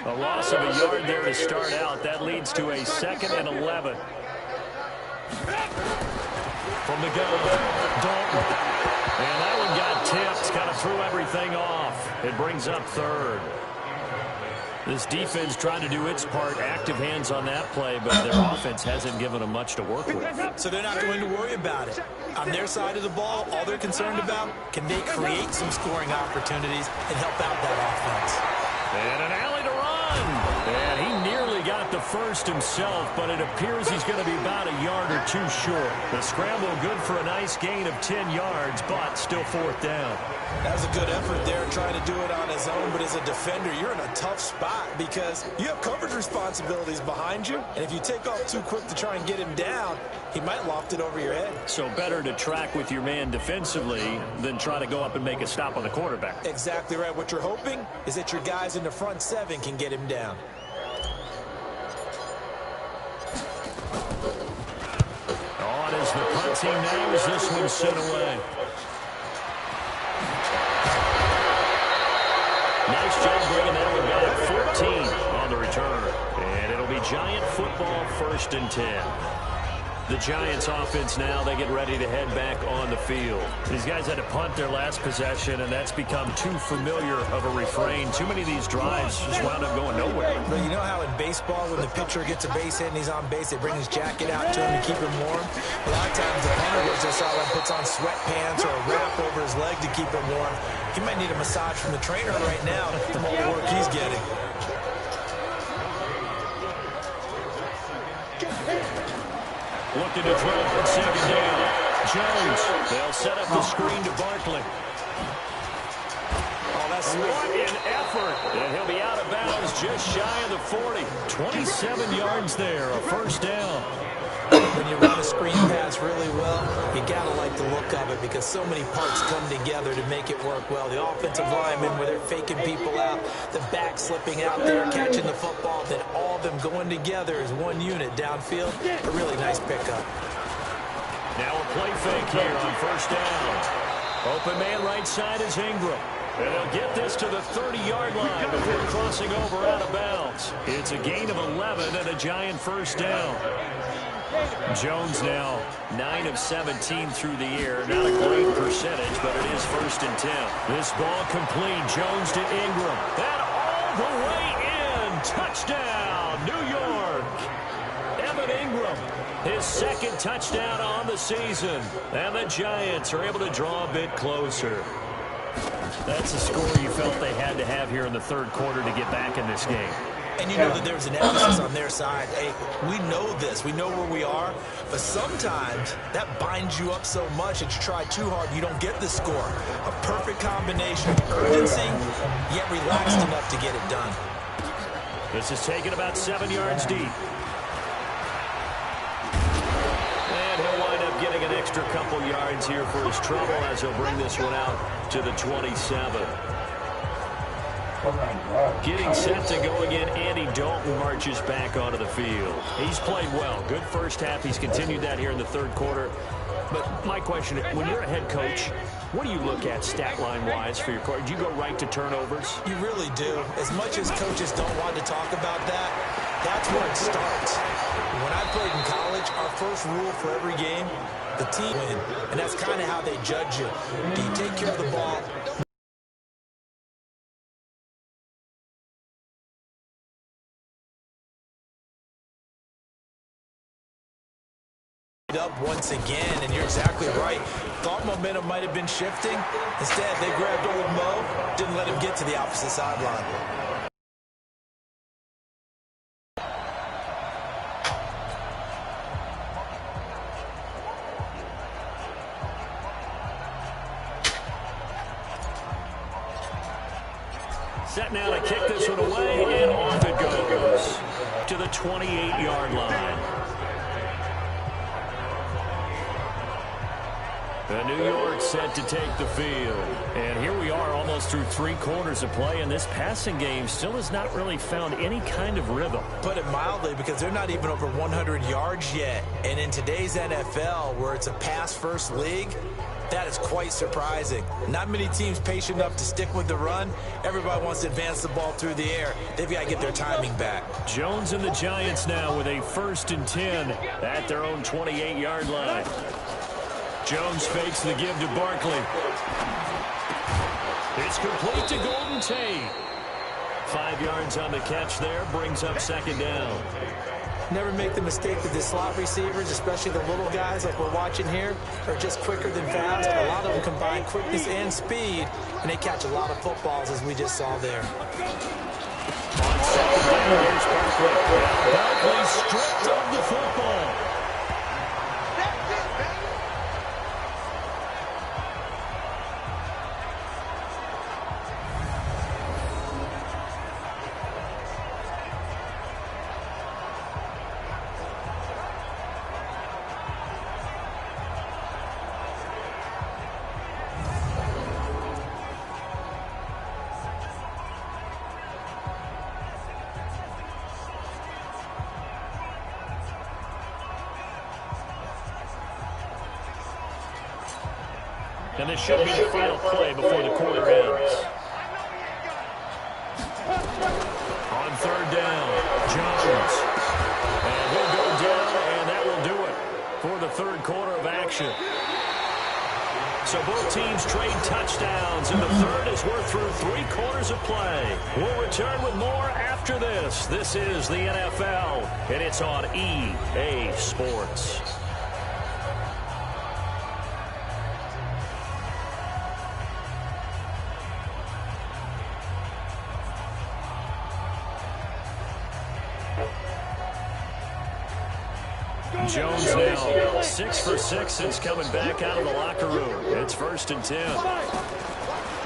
A loss of a yard there to start out. That leads to a 2nd and 11. From the gun, Dalton. And that one got tipped. Kind of threw everything off. It brings up 3rd. This defense trying to do its part. Active hands on that play, but their offense hasn't given them much to work with. So they're not going to worry about it. On their side of the ball, all they're concerned about, can they create some scoring opportunities and help out that offense? And an alley to run. And he nearly got the first himself, but it appears he's going to be about a yard or 2 short. The scramble good for a nice gain of 10 yards, but still 4th down. That was a good effort there, trying to do it on his own, but as a defender, you're in a tough spot because you have coverage responsibilities behind you, and if you take off too quick to try and get him down, he might loft it over your head. So better to track with your man defensively than try to go up and make a stop on the quarterback. Exactly right. What you're hoping is that your guys in the front 7 can get him down. On as the punt team now as this one sent away. Nice job bringing that one back. 14 on the return. And it'll be Giant football, 1st and 10. The Giants offense now, they get ready to head back on the field. These guys had to punt their last possession, and that's become too familiar of a refrain. Too many of these drives just wound up going nowhere. But you know how in baseball, when the pitcher gets a base hit and he's on base, they bring his jacket out to him to keep him warm? A lot of times the punter goes to the sideline, puts on sweatpants or a wrap over his leg to keep him warm. He might need a massage from the trainer right now from all the work he's getting. Looking to throw for 2nd down. Jones, they'll set up the screen to Barkley. Oh, that's what an effort. And he'll be out of bounds just shy of the 40. 27 yards there, a 1st down. When you run a screen pass really well, you got to like the look of it because so many parts come together to make it work well. The offensive linemen, where they're faking people out, the back slipping out there, catching the football, then all of them going together as one unit downfield. A really nice pickup. Now a play fake here on 1st down. Open man right side is Ingram. And they'll get this to the 30-yard line before crossing over out of bounds. It's a gain of 11 and a Giant first down. Jones now 9 of 17 through the air. Not a great percentage, but it is 1st and 10. This ball complete. Jones to Ingram. And all the way in. Touchdown, New York. Evan Ingram, his 2nd touchdown on the season. And the Giants are able to draw a bit closer. That's a score you felt they had to have here in the 3rd quarter to get back in this game. And you know that there's an emphasis on their side. Hey, we know this. We know where we are. But sometimes that binds you up so much that you try too hard, you don't get the score. A perfect combination of urgency, yet relaxed enough to get it done. This is taken about 7 yards deep. And he'll wind up getting an extra couple yards here for his trouble as he'll bring this one out to the 27. Getting set to go again, Andy Dalton marches back onto the field. He's played well. Good first half. He's continued that here in the 3rd quarter. But my question, when you're a head coach, what do you look at stat line-wise for your coach? Do you go right to turnovers? You really do. As much as coaches don't want to talk about that, that's where it starts. When I played in college, our first rule for every game, the team win. And that's kind of how they judge you. Do you take care of the ball? Up once again, and you're exactly right. Thought momentum might have been shifting. Instead, they grabbed old Mo, didn't let him get to the opposite sideline. Set now to kick this one away, and off it goes to the 28-yard line. And New York set to take the field. And here we are almost through 3 quarters of play, and this passing game still has not really found any kind of rhythm. Put it mildly, because they're not even over 100 yards yet. And in today's NFL, where it's a pass-first league, that is quite surprising. Not many teams patient enough to stick with the run. Everybody wants to advance the ball through the air. They've got to get their timing back. Jones and the Giants now with a 1st and 10 at their own 28-yard line. Jones fakes the give to Barkley. It's complete to Golden Tate. 5 yards on the catch there, brings up 2nd down. Never make the mistake that the slot receivers, especially the little guys like we're watching here, are just quicker than fast. A lot of them combine quickness and speed, and they catch a lot of footballs, as we just saw there. On 2nd down, here's Barkley. Barkley stripped of the football. And this should be the final play before the quarter ends. On 3rd down, Jones. And he'll go down, and that will do it for the 3rd quarter of action. So both teams trade touchdowns, and the 3rd as we're through 3 quarters of play. We'll return with more after this. This is the NFL, and it's on EA Sports. Jones now 6 for 6 since coming back out of the locker room. It's 1st and 10.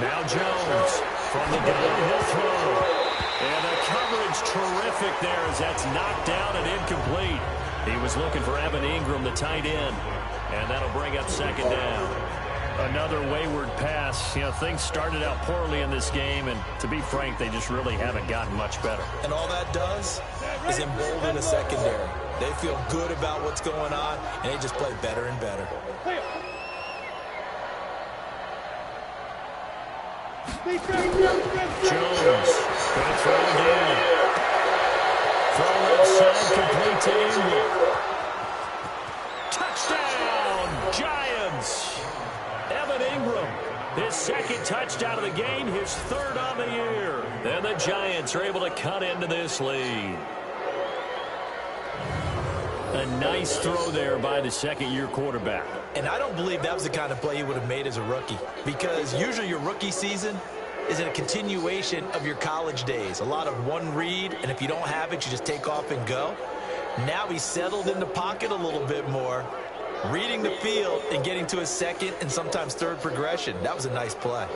Now Jones from the gun, he'll throw. And the coverage terrific there as that's knocked down and incomplete. He was looking for Evan Ingram, the tight end. And that'll bring up 2nd down. Another wayward pass. You know, things started out poorly in this game, and to be frank, they just really haven't gotten much better. And all that does is embolden the secondary. They feel good about what's going on, and they just play better and better. Jones, going to throw again. Throw left side, complete to Ingram. Touchdown, Giants! Evan Ingram, his second touchdown of the game, his third on the year. And the Giants are able to cut into this lead. A nice throw there by the second-year quarterback. And I don't believe that was the kind of play he would have made as a rookie, because usually your rookie season is a continuation of your college days. A lot of one read, and if you don't have it, you just take off and go. Now he's settled in the pocket a little bit more, reading the field and getting to his second and sometimes third progression. That was a nice play.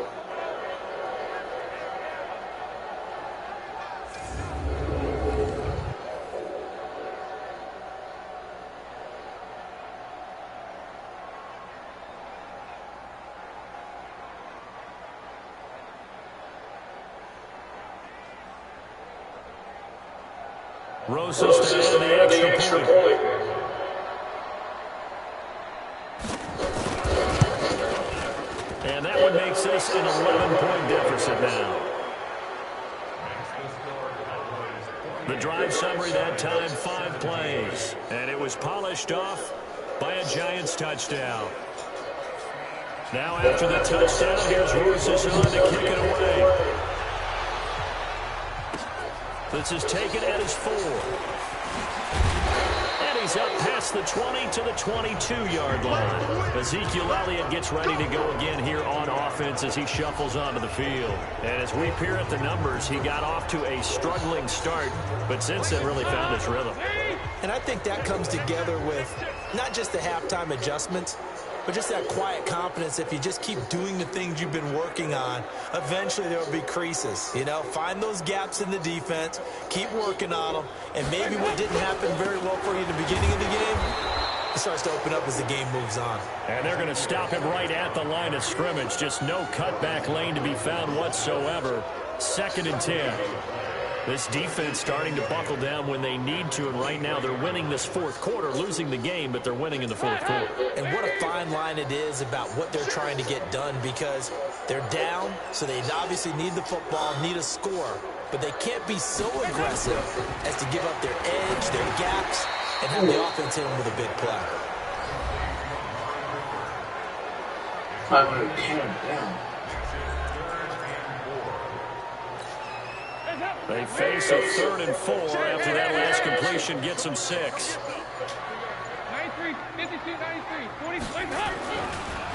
Rosas to add the extra point. And that one makes this an 11-point deficit now. The drive summary that time, 5 plays. And it was polished off by a Giants touchdown. Now after the touchdown, here's Rosas on to kick it away. This is taken at his 4. And he's up past the 20 to the 22-yard line. Ezekiel Elliott gets ready to go again here on offense as he shuffles onto the field. And as we peer at the numbers, he got off to a struggling start, but since then really found his rhythm. And I think that comes together with not just the halftime adjustments, but just that quiet confidence. If you just keep doing the things you've been working on, eventually there will be creases. You know, find those gaps in the defense, keep working on them, and maybe what didn't happen very well for you in the beginning of the game, it starts to open up as the game moves on. And they're going to stop him right at the line of scrimmage. Just no cutback lane to be found whatsoever. 2nd and 10. This defense starting to buckle down when they need to, and right now they're winning this 4th quarter, losing the game, but they're winning in the 4th quarter. And what a fine line it is about what they're trying to get done, because they're down, so they obviously need the football, need a score, but they can't be so aggressive as to give up their edge, their gaps, and have the offense hit them with a big play. 510 down. They face a 3rd and 4 after that last completion gets them 6. 93, 52, 93, 40,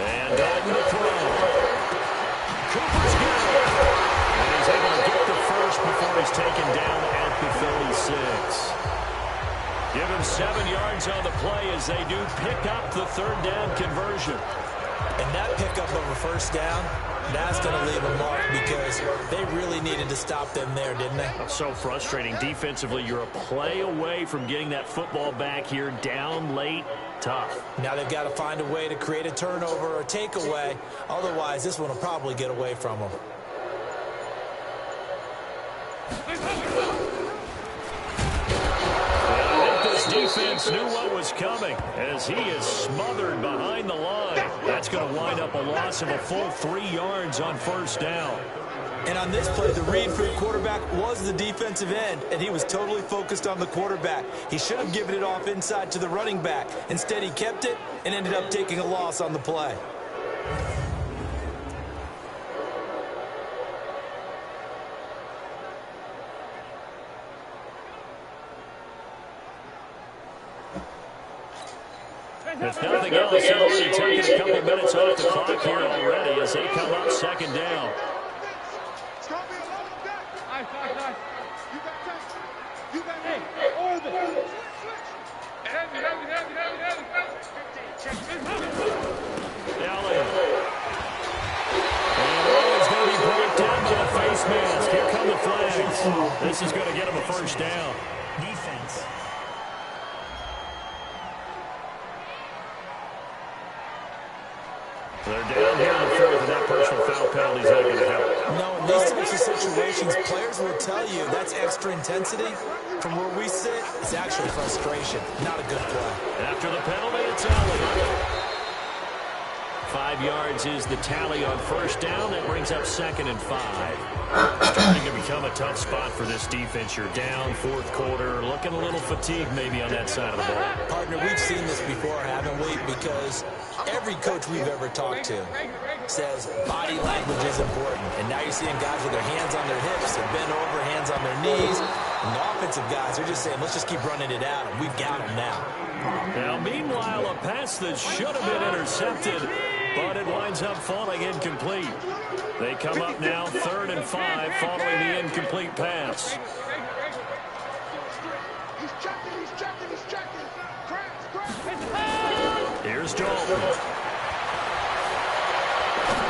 and Dalton to throw. Cooper's good. And he's able to get the first before he's taken down at the 36. Give him 7 yards on the play as they do pick up the 3rd down conversion. And that pickup of a 1st down, that's going to leave a mark, because they really needed to stop them there, didn't they? That's so frustrating. Defensively, you're a play away from getting that football back here, down late, tough. Now they've got to find a way to create a turnover or takeaway. Otherwise, this one will probably get away from them. Defense knew what was coming as he is smothered behind the line. That's going to wind up a loss of a full 3 yards on 1st down. And on this play, the read for the quarterback was the defensive end, and he was totally focused on the quarterback. He should have given it off inside to the running back. Instead, he kept it and ended up taking a loss on the play. If nothing else, they've already taken a couple minutes off the clock here already as they come up 2nd down. Elliott. And Rollins going to be brought down by the face mask. Here come the flags. This is going to get him a 1st down. Defense. They're down here in the 4th, and that personal foul penalty is not going to help. No, in these types of situations, players will tell you that's extra intensity. From where we sit, it's actually frustration. Not a good play. After the penalty, it's Elliott. 5 yards is the tally on first down. That brings up 2nd and 5. Starting to become a tough spot for this defense. You're down, 4th quarter, looking a little fatigued maybe on that side of the ball. Partner, we've seen this before, haven't we? Because every coach we've ever talked to says body language is important. And now you're seeing guys with their hands on their hips, they're bent over, hands on their knees. And the offensive guys are just saying, let's just keep running it out, and we've got them now. Now, meanwhile, a pass that should have been intercepted, but it winds up falling incomplete. They come up now 3rd and 5 following the incomplete pass. Here's Dalton.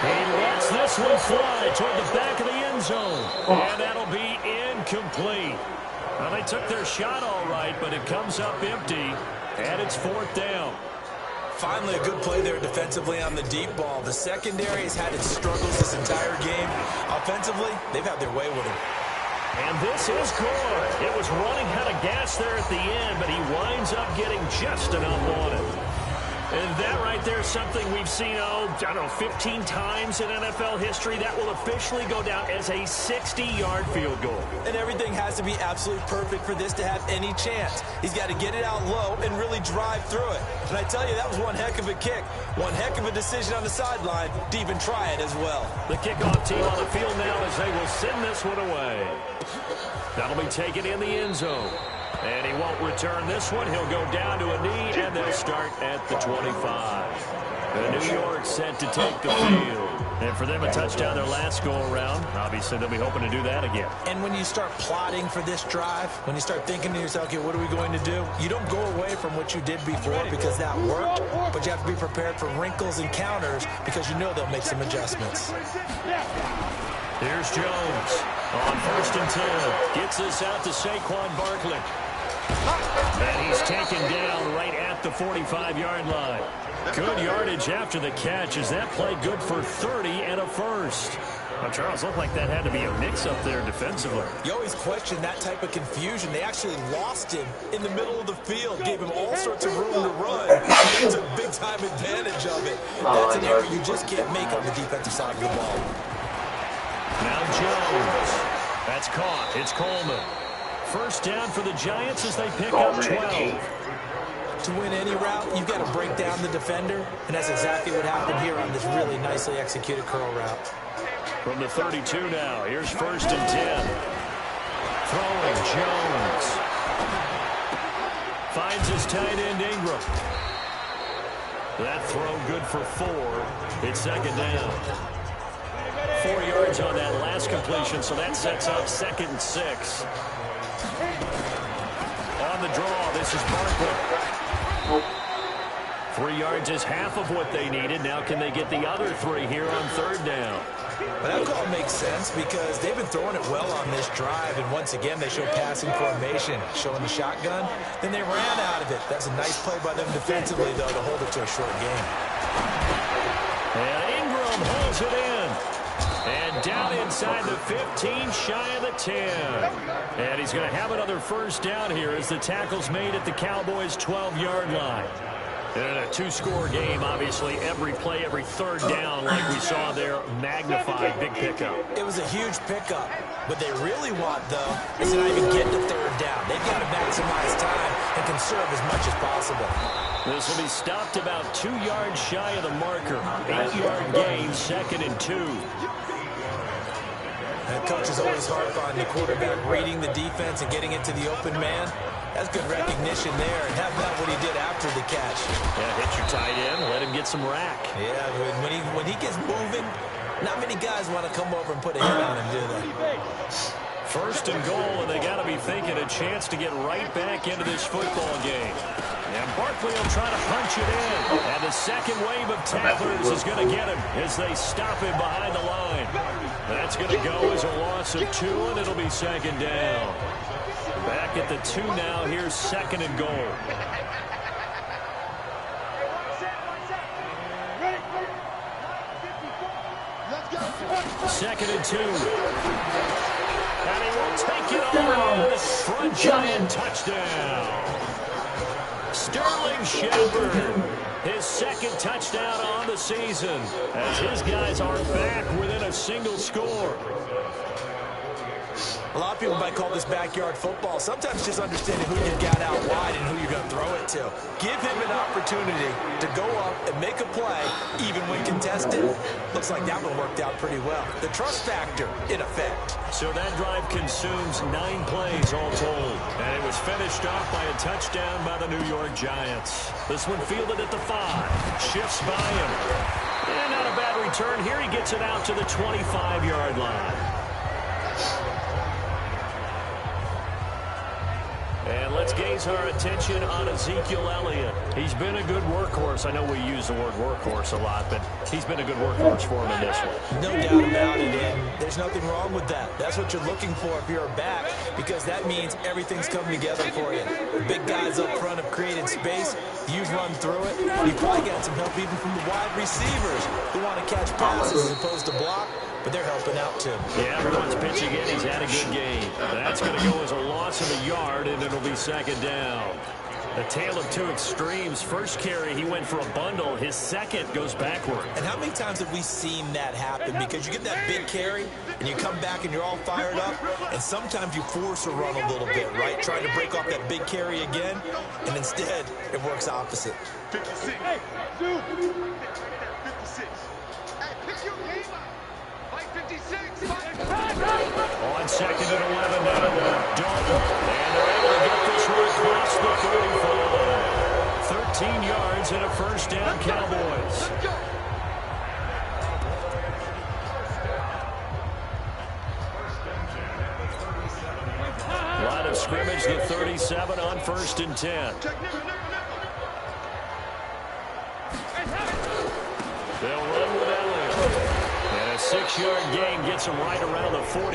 He lets this one fly toward the back of the end zone. And that'll be incomplete. Well, they took their shot all right, but it comes up empty, and it's 4th down. Finally, a good play there defensively on the deep ball. The secondary has had its struggles this entire game. Offensively, they've had their way with him. And this is good. It was running out of gas there at the end, but he winds up getting just enough on it. And that right there is something we've seen, I don't know, 15 times in NFL history. That will officially go down as a 60-yard field goal. And everything has to be absolutely perfect for this to have any chance. He's got to get it out low and really drive through it. And I tell you, that was one heck of a kick. One heck of a decision on the sideline to even try it as well. The kickoff team on the field now as they will send this one away. That'll be taken in the end zone. And he won't return this one. He'll go down to a knee, and they'll start at the 25. The New York set to take the field. And for them, a touchdown their last go-around. Obviously, they'll be hoping to do that again. And when you start plotting for this drive, when you start thinking to yourself, okay, what are we going to do? You don't go away from what you did before because that worked, but you have to be prepared for wrinkles and counters because you know they'll make some adjustments. Here's Jones on 1st and 10. Gets this out to Saquon Barkley. And he's taken down right at the 45-yard line. Good yardage after the catch. Is that play good for 30 and a first? Well, Charles, looked like that had to be a mix-up there defensively. You always question that type of confusion. They actually lost him in the middle of the field, gave him all sorts of room to run. He took big-time advantage of it. That's an error you just can't make on the defensive side of the ball. Now Jones. That's caught. It's Coleman. First down for the Giants as they pick up 12. To win any route, you've got to break down the defender, and that's exactly what happened here on this really nicely executed curl route. From the 32 now, here's 1st and 10. Throwing Jones. Finds his tight end Ingram. That throw good for 4. It's 2nd down. 4 yards on that last completion, so that sets up 2nd and 6. On the draw, this is Barkley. 3 yards is half of what they needed. Now can they get the other 3 here on 3rd down? But that call makes sense because they've been throwing it well on this drive, and once again they show passing formation, showing the shotgun. Then they ran out of it. That's a nice play by them defensively, though, to hold it to a short game. And Ingram holds it in. And down inside the 15, shy of the 10. And he's going to have another first down here as the tackle's made at the Cowboys' 12-yard line. In a 2-score game, obviously, every play, every 3rd down, like we saw there, magnified, big pickup. It was a huge pickup. What they really want, though, is to not even get to 3rd down. They've got to maximize time and conserve as much as possible. This will be stopped about 2 yards shy of the marker. 8-yard gain, 2nd and 2. And coaches always harp on the quarterback reading the defense and getting into the open man. That's good recognition there. And how about what he did after the catch? Yeah, hit your tight end, let him get some rack. Yeah, when he gets moving, not many guys want to come over and put a hit on him, do they? 1st and goal, and they got to be thinking a chance to get right back into this football game. And Barkley will try to punch it in. And the second wave of tacklers is going to get him as they stop him behind the line. That's going to go as a loss of 2, and it'll be 2nd down. Back at the 2 now. Here's 2nd and goal. Second and 2. And he will take it on front giant touchdown. Sterling Shepard. his second touchdown on the season, as his guys are back within a single score. A lot of people might call this backyard football. Sometimes just understanding who you got out wide and who you're going to throw it to. Give him an opportunity to go up and make a play, even when contested. Looks like that one worked out pretty well. The trust factor in effect. So that drive consumes 9 plays all told. And it was finished off by a touchdown by the New York Giants. This one fielded at the 5. Shifts by him. And not a bad return. Here he gets it out to the 25-yard line. And let's gaze our attention on Ezekiel Elliott. He's been a good workhorse. I know we use the word workhorse a lot, but he's been a good workhorse for him in this one. No doubt about it, and there's nothing wrong with that. That's what you're looking for if you're a back, because that means everything's coming together for you. The big guys up front have created space. You've run through it. You probably got some help even from the wide receivers who want to catch passes as opposed to block. But they're helping out, too. Yeah, everyone's pitching in. He's had a good game. That's going to go as a loss of a yard, and it'll be second down. A tale of 2 extremes. First carry, he went for a bundle. His second goes backward. And how many times have we seen that happen? Because you get that big carry, and you come back and you're all fired up, and sometimes you force a run a little bit, right? Trying to break off that big carry again, and instead it works opposite. 56. Hey, dude. 56. Hey, pick your game up. 56. On second and 11 now, Dalton. And they're able to get this one across the 35. 13 yards and a first down, Cowboys. Line of scrimmage, the 37 on 1st and 10. They'll run with Elliott. And a 6-yard gain gets him right around the 43.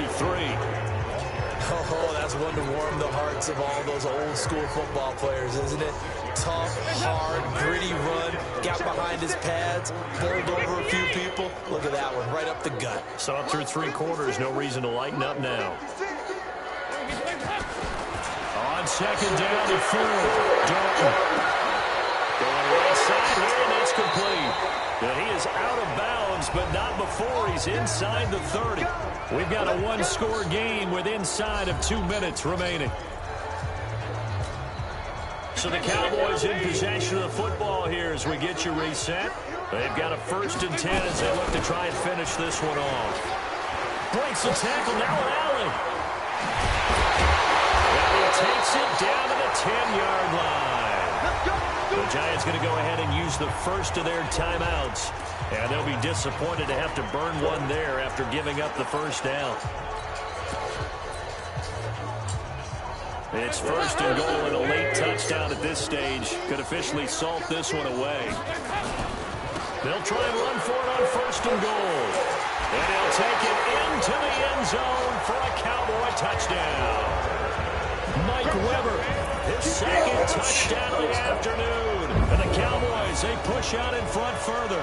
Oh, that's one to warm the hearts of all those old school football players, isn't it? Tough, hard, gritty run, got behind his pads, bowled over a few people. Look at that one, right up the gut. So up through 3 quarters, no reason to lighten up now. On second down and 4, Dalton. Going right side here, and it's complete. And he is out of bounds, but not before he's inside the 30. We've got a 1-score game with inside of 2 minutes remaining. So the Cowboys in possession of the football here as we get you reset. They've got a 1st and 10 as they look to try and finish this one off. Breaks the tackle, now Allen. And he takes it down to the 10-yard line. The Giants going to go ahead and use the first of their timeouts. And they'll be disappointed to have to burn one there after giving up the first down. It's 1st and goal, and a late touchdown at this stage could officially salt this one away. They'll try and run for it on 1st and goal. And he'll take it into the end zone for a Cowboy touchdown. Mike Weber, his second touchdown of the afternoon. And the Cowboys, they push out in front further.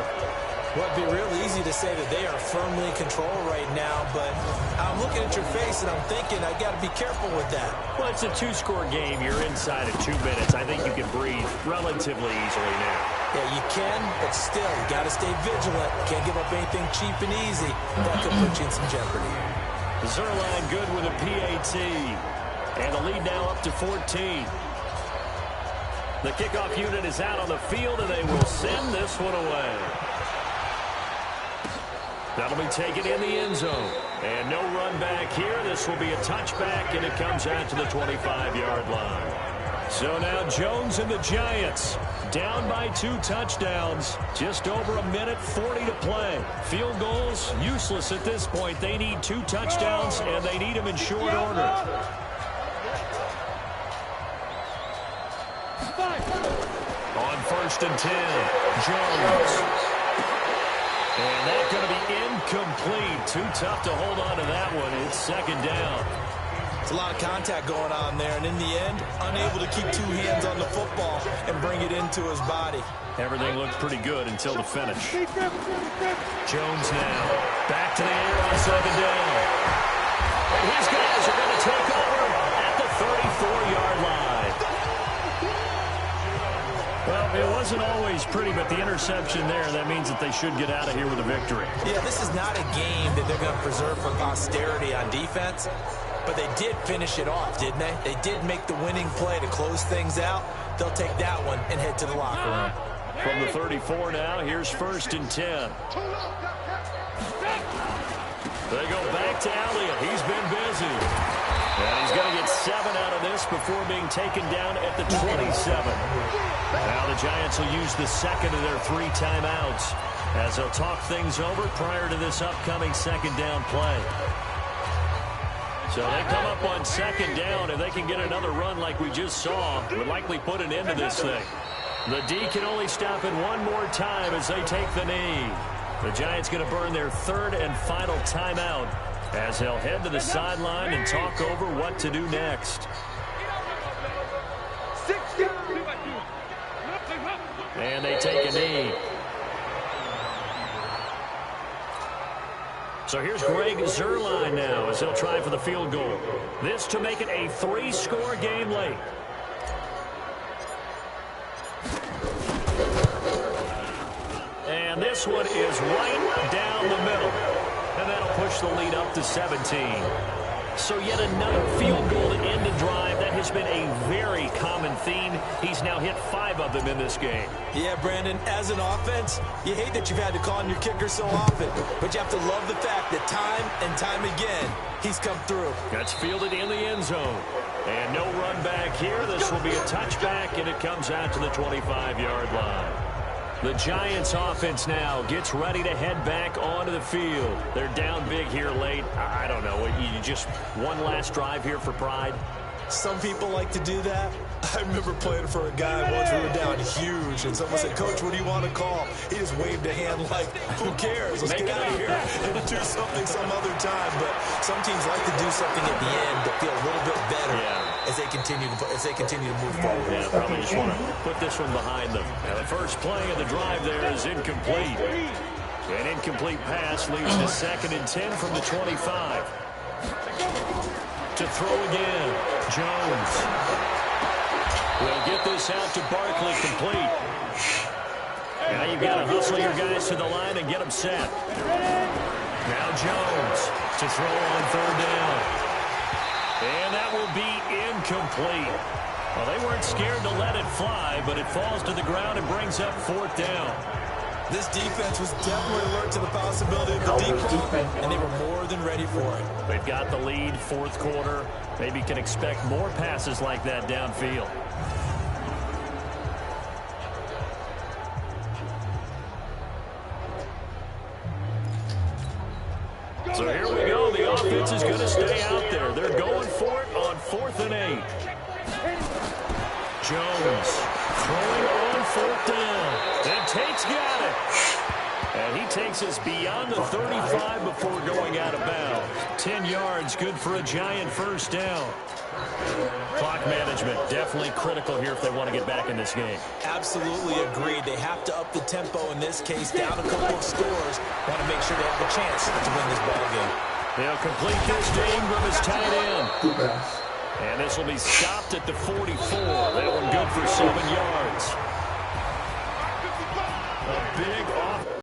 Well, it'd be real easy to say that they are firmly in control right now, but I'm looking at your face and I'm thinking I got to be careful with that. Well, it's a 2-score game. You're inside of 2 minutes. I think you can breathe relatively easily now. Yeah, you can, but still, you got to stay vigilant. Can't give up anything cheap and easy. That could put you in some jeopardy. Zerline good with a PAT. And the lead now up to 14. The kickoff unit is out on the field, and they will send this one away. That'll be taken in the end zone. And no run back here. This will be a touchback, and it comes out to the 25-yard line. So now Jones and the Giants down by 2 touchdowns. Just over a minute 40 to play. Field goals useless at this point. They need 2 touchdowns, and they need them in short order. On 1st and 10, Jones. And that's going to be incomplete. Too tough to hold on to that one. It's second down. It's a lot of contact going on there, and in the end, unable to keep 2 hands on the football and bring it into his body. Everything looked pretty good until the finish. Jones now back to the air on second down. And his guys are going to take over at the 34-yard line. Well, It wasn't always pretty, but the interception there, that means that they should get out of here with a victory. Yeah, this is not a game that they're going to preserve for posterity on defense, but they did finish it off, didn't they? They did make the winning play to close things out. They'll take that one and head to the locker room. From the 34 now, here's 1st and 10. They go back to Elliott. He's been busy. And he's going to get 7 out of this before being taken down at the 27. Now the Giants will use the second of their 3 timeouts as they'll talk things over prior to this upcoming 2nd down play. So they come up on 2nd down. If they can get another run like we just saw, would likely put an end to this thing. The D can only stop it one more time as they take the knee. The Giants going to burn their 3rd and final timeout as they'll head to the sideline and talk over what to do next. And they take a knee. So here's Greg Zuerlein now as he'll try for the field goal. This to make it a 3-score game late. And this one is right down the middle. And that'll push the lead up to 17. So yet another field goal to end a drive. That has been a very common theme. He's now hit 5 of them in this game. Yeah, Brandon, as an offense, you hate that you've had to call on your kicker so often. But you have to love the fact that time and time again, he's come through. That's fielded in the end zone. And no run back here. This will be a touchback, and it comes out to the 25-yard line. The Giants offense now gets ready to head back onto the field. They're down big here late. I don't know. You just one last drive here for pride? Some people like to do that. I remember playing for a guy once we were down huge, and someone said, "Coach, what do you want to call?" He just waved a hand like, "Who cares? Let's get out of here and do something some other time." But some teams like to do something at the end to feel a little bit better as they continue to move forward. Yeah, probably just want to put this one behind them. Now the first play of the drive there is incomplete. An incomplete pass leads to 2nd and 10 from the 25. To throw again, Jones. Will get this out to Barkley complete. Now you've got to hustle your guys to the line and get them set. Now Jones to throw on 3rd down. And that will be incomplete. Well, they weren't scared to let it fly, but it falls to the ground and brings up 4th down. This defense was definitely alert to the possibility of the deep ball, and they were more than ready for it. They've got the lead, 4th quarter. Maybe can expect more passes like that downfield. So here we go. The offense is going to stay out there. They're going for it on 4th and 8. Jones throwing on 4th down. And Tate's got it. And he takes us beyond the 35 before going out of bounds. 10 yards, good for a Giant 1st down. Clock management definitely critical here if they want to get back in this game. Absolutely agreed. They have to up the tempo in this case, down a couple of scores. Want to make sure they have a chance to win this ball game. They'll complete this to Ingram as tight end. And this will be stopped at the 44. That one good for 7 yards. A big